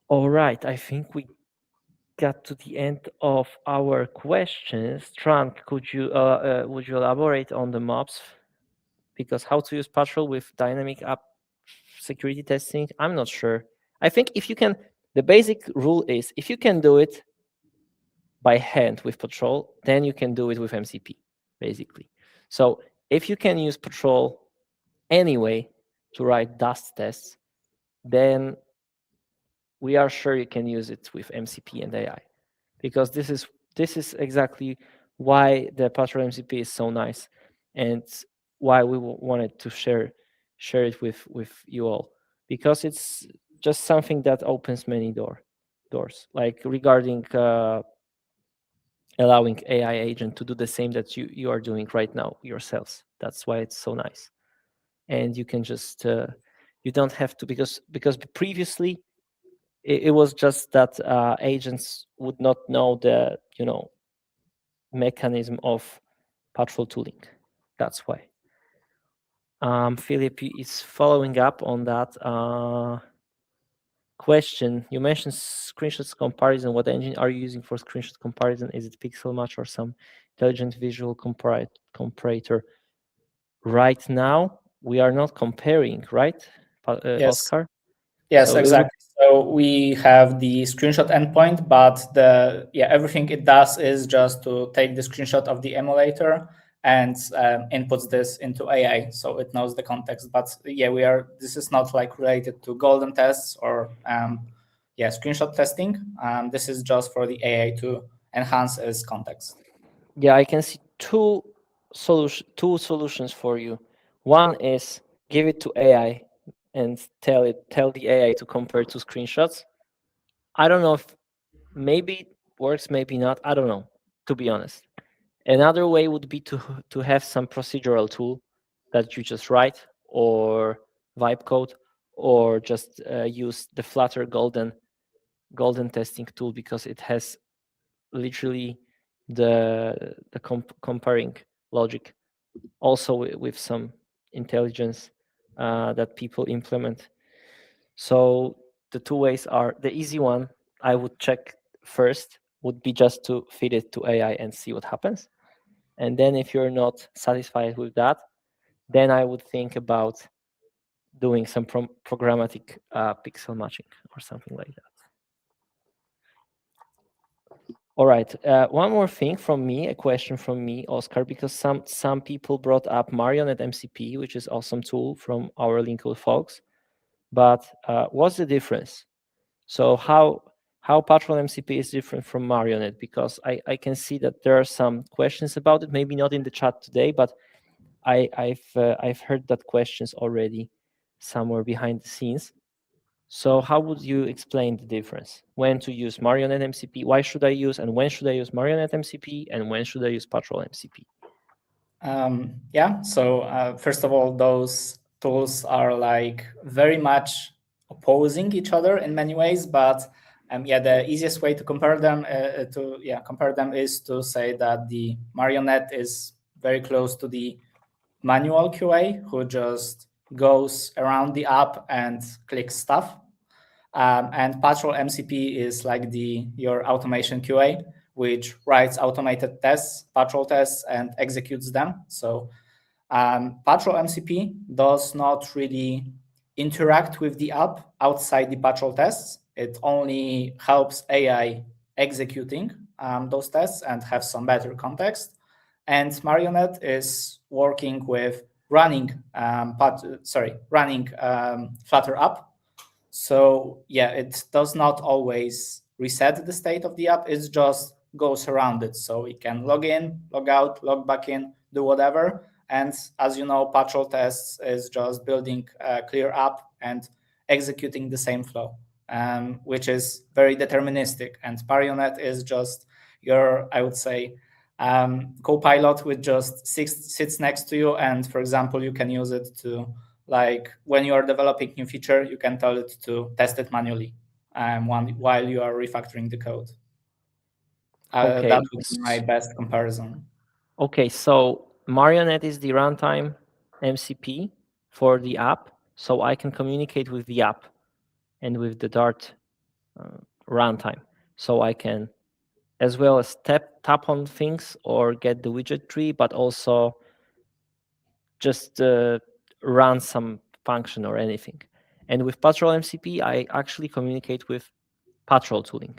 All right, I think we got to the end of our questions. Trunk, would you elaborate on the mobs? Because how to use Patrol with dynamic app security testing, I'm not sure. I think if you can, the basic rule is if you can do it by hand with Patrol, then you can do it with MCP, basically. So if you can use Patrol anyway to write dust tests, then we are sure you can use it with MCP and AI, because this is exactly why the Patrol MCP is so nice, and why we wanted to share it with you all, because it's just something that opens many doors, like regarding allowing AI agent to do the same that you are doing right now yourselves. That's why it's so nice. And you can just you don't have to, because previously it was just that agents would not know the mechanism of Patrol tooling. That's why. Philip is following up on that question. You mentioned screenshots comparison. What engine are you using for screenshot comparison? Is it Pixel Match or some intelligent visual comparator? Right now, we are not comparing, right, Yes. Oscar? Yes, So exactly. So we have the screenshot endpoint, but everything it does is just to take the screenshot of the emulator and inputs this into AI, so it knows the context. But this is not like related to golden tests or screenshot testing. This is just for the AI to enhance its context. Yeah, I can see two solutions for you. One is give it to AI and tell the AI to compare two screenshots. I don't know if maybe it works, maybe not. I don't know, to be honest. Another way would be to have some procedural tool that you just write, or vibe code, or just use the Flutter golden testing tool, because it has literally the comparing logic, also with some intelligence that people implement. So the two ways are, the easy one I would check first would be just to feed it to AI and see what happens. And then if you're not satisfied with that, then I would think about doing some programmatic pixel matching or something like that. All right, one more thing from me, a question from me, Oscar, because some people brought up Marionette MCP, which is awesome tool from our Linkwood folks. But what's the difference? So how Patrol MCP is different from Marionette? Because I can see that there are some questions about it, maybe not in the chat today, but I've heard that questions already somewhere behind the scenes. So how would you explain the difference? When to use Marionette MCP? Why should I use, and when should I use Marionette MCP, and when should I use Patrol MCP? So first of all, those tools are like very much opposing each other in many ways, but the easiest way to compare them is to say that the Marionette is very close to the manual QA, who just goes around the app and clicks stuff. And Patrol MCP is like your automation QA, which writes automated tests, Patrol tests, and executes them. So Patrol MCP does not really interact with the app outside the Patrol tests. It only helps AI executing those tests and have some better context. And Marionette is working with running Flutter app. So yeah, it does not always reset the state of the app. It just goes around it. So it can log in, log out, log back in, do whatever. And as you know, Patrol tests is just building a clear app and executing the same flow, which is very deterministic. And Marionette is just your, I would say, co-pilot, which just sits next to you. And for example, you can use it to, like, when you are developing new feature, you can tell it to test it manually while you are refactoring the code. Okay. That would be my best comparison. Okay, so Marionette is the runtime MCP for the app, so I can communicate with the app and with the Dart runtime. So I can, as well as tap on things or get the widget tree, but also just run some function or anything. And with Patrol MCP, I actually communicate with Patrol tooling,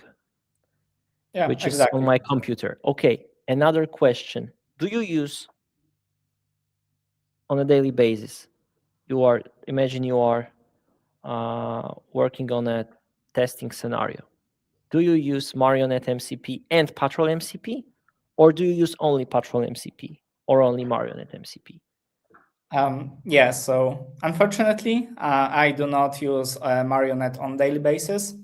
which is on my computer. Okay, another question. Do you use, on a daily basis, imagine you are working on a testing scenario. Do you use Marionette MCP and Patrol MCP, or do you use only Patrol MCP or only Marionette MCP? Yeah, so unfortunately, I do not use Marionette on daily basis.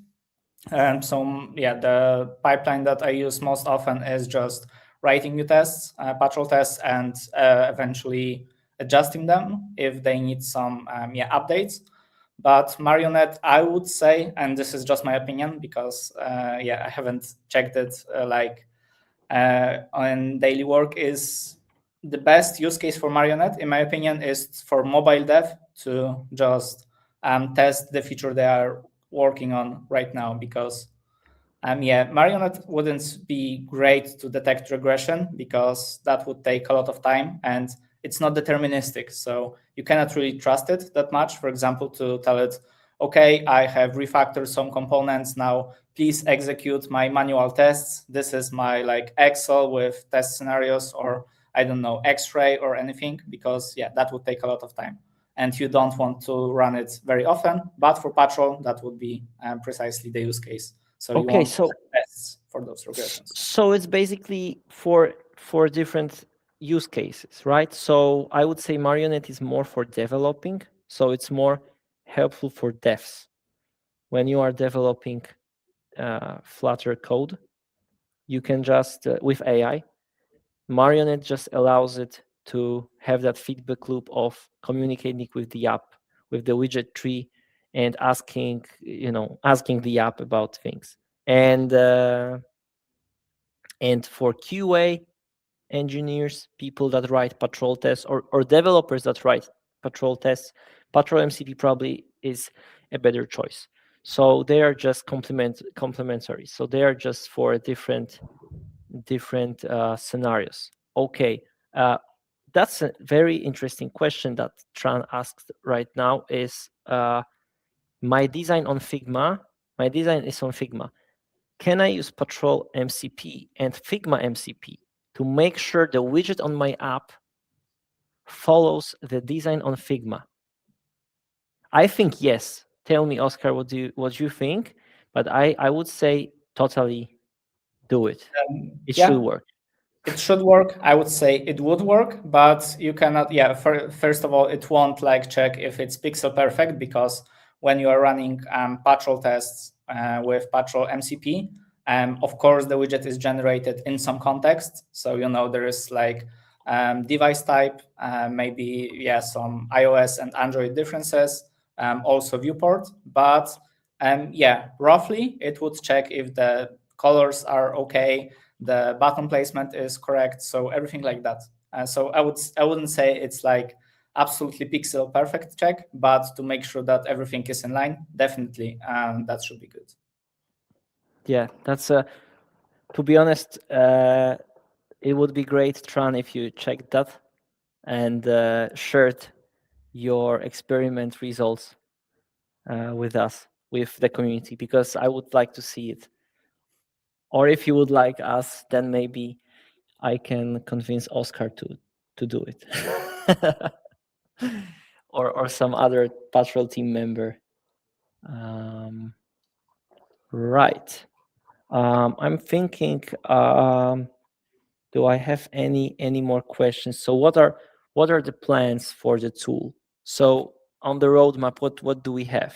So yeah, the pipeline that I use most often is just writing new tests, Patrol tests, and eventually adjusting them if they need some updates. But Marionette, I would say, and this is just my opinion because I haven't checked it on daily work, is the best use case for Marionette, in my opinion, is for mobile dev to just test the feature they are working on right now, because Marionette wouldn't be great to detect regression because that would take a lot of time and it's not deterministic. So you cannot really trust it that much. For example, to tell it, okay, I have refactored some components now, please execute my manual tests. This is my Excel with test scenarios, or I don't know, X-ray or anything, because that would take a lot of time. And you don't want to run it very often. But for Patrol, that would be precisely the use case. So you want tests for those regressions. So it's basically for different use cases, right? So I would say Marionette is more for developing. So it's more helpful for devs. When you are developing Flutter code, you can just, with AI, Marionette just allows it to have that feedback loop of communicating with the app, with the widget tree, and asking the app about things. And for QA engineers, people that write Patrol tests, or developers that write Patrol tests, Patrol MCP probably is a better choice. So they are just complementary. So they are just for different scenarios. Okay, that's a very interesting question that Tran asked right now. Is my design on Figma? My design is on Figma. Can I use Patrol MCP and Figma MCP to make sure the widget on my app follows the design on Figma? I think yes. Tell me, Oscar, what you think? But I would say totally do it. It should work. It should work. I would say it would work, but you cannot. First of all, it won't check if it's pixel perfect, because when you are running Patrol tests with Patrol MCP, of course the widget is generated in some context. So there is device type, maybe some iOS and Android differences, also viewport. But roughly it would check if the colors are okay, the button placement is correct, so everything like that. So I wouldn't say it's absolutely pixel perfect check, but to make sure that everything is in line, definitely that should be good. Yeah, that's To be honest, it would be great, Tran, if you checked that and shared your experiment results with us, with the community, because I would like to see it. Or if you would like us, then maybe I can convince Oscar to do it. or some other Patrol team member. Right. I'm thinking, do I have any more questions? So what are the plans for the tool? So on the roadmap, what do we have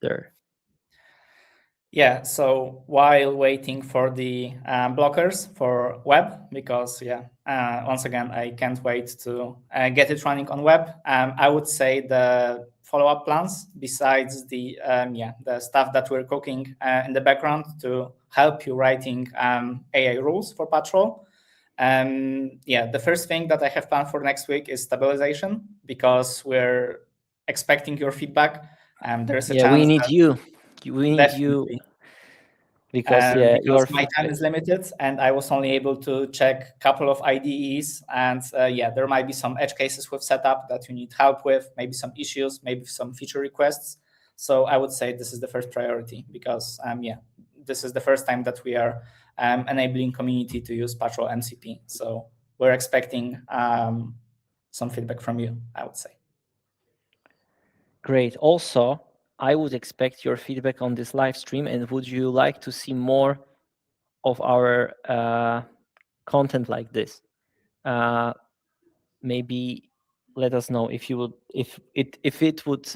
there? Yeah, so while waiting for the blockers for web, because once again, I can't wait to get it running on web. I would say the follow-up plans, besides the the stuff that we're cooking in the background to help you writing AI rules for Patrol. The first thing that I have planned for next week is stabilization, because we're expecting your feedback. There's a chance we need you. We need you definitely, because because your my time feedback. is limited and I was only able to check a couple of IDEs, and there might be some edge cases with setup that you need help with, maybe some issues, maybe some feature requests. So I would say this is the first priority, because this is the first time that we are enabling community to use Patrol MCP. So we're expecting some feedback from you, I would say. Great. Also, I would expect your feedback on this live stream, and would you like to see more of our content like this? Maybe let us know if you would, if it would,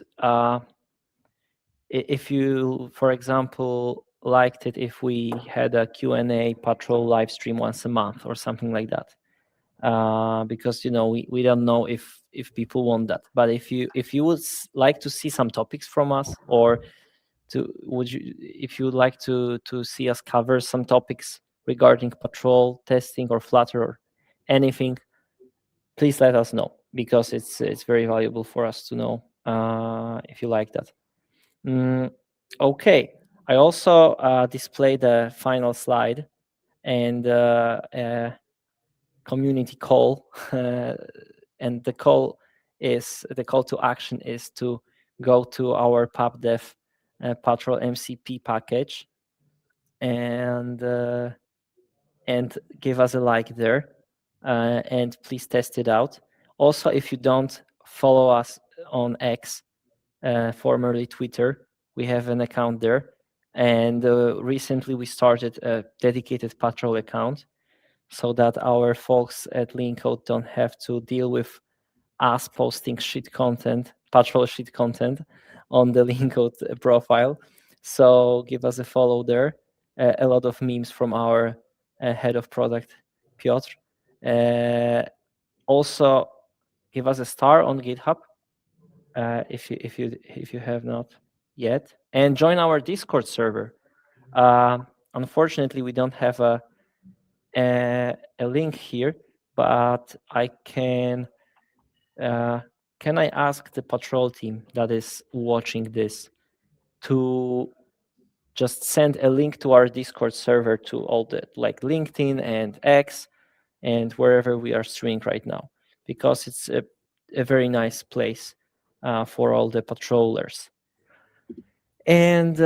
if you, for example, liked it if we had a Q&A Patrol live stream once a month or something like that. Because we don't know if people want that. But if you would like to see some topics from us, or if you would like to see us cover some topics regarding Patrol testing or Flutter or anything, please let us know, because it's very valuable for us to know if you like that. Okay, I also displayed the final slide and community call, and the call to action is to go to our pubdev Patrol MCP package and give us a like there, and please test it out. Also, if you don't follow us on X, formerly Twitter, we have an account there, and recently we started a dedicated Patrol account, so that our folks at Linkcode don't have to deal with us posting Patrol shit content on the Linkcode profile. So give us a follow there. A lot of memes from our head of product, Piotr. Also, give us a star on GitHub if you have not yet, and join our Discord server. Unfortunately, we don't have a link here, but I can I ask the Patrol team that is watching this to just send a link to our Discord server to all the, like, LinkedIn and X and wherever we are streaming right now, because it's a very nice place for all the patrollers. And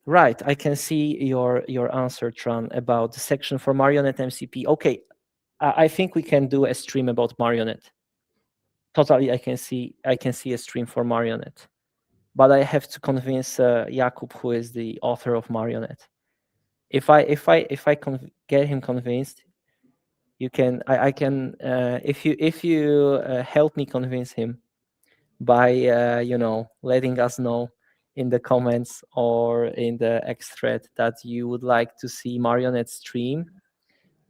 right, I can see your answer, Tran, about the section for Marionette MCP. Okay, I think we can do a stream about Marionette. Totally, I can see a stream for Marionette, but I have to convince Jakub, who is the author of Marionette. If I get him convinced, you can. I can. If you help me convince him by letting us know in the comments or in the X thread that you would like to see Marionette stream,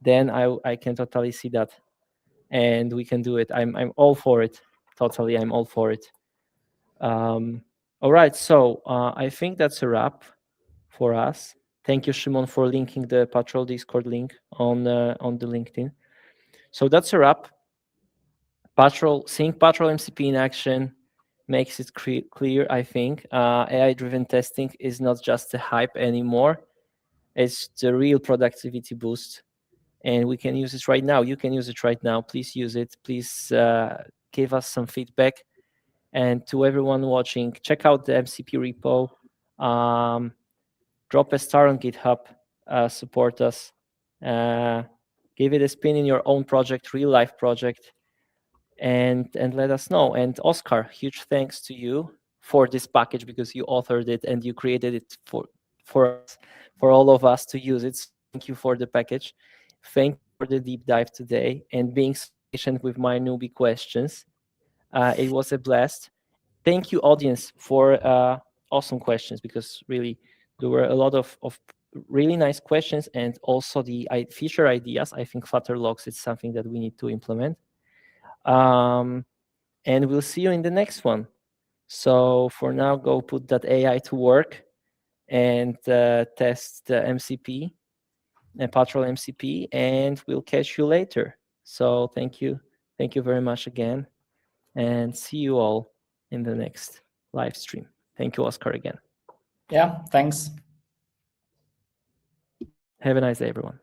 then I can totally see that, and we can do it. I'm all for it. Totally, I'm all for it. All right, so I think that's a wrap for us. Thank you, Shimon, for linking the Patrol Discord link on the LinkedIn. So that's a wrap. Seeing Patrol MCP in action makes it clear, I think. AI-driven testing is not just a hype anymore. It's the real productivity boost, and we can use it right now. You can use it right now. Please use it. Please give us some feedback. And to everyone watching, check out the MCP repo. Drop a star on GitHub. Support us. Give it a spin in your own project, real life project, and let us know. And Oscar, huge thanks to you for this package, because you authored it and you created it for us, for all of us to use it. So thank you for the package. Thank you for the deep dive today and being so patient with my newbie questions. It was a blast. Thank you, audience, for awesome questions, because really there were a lot of really nice questions, and also the feature ideas. I think Flutter logs is something that we need to implement. And we'll see you in the next one. So for now, go put that AI to work and test the MCP and Patrol MCP, and we'll catch you later. So thank you very much again, and see you all in the next live stream. Thank you, Oscar, again. Yeah, thanks. Have a nice day, everyone.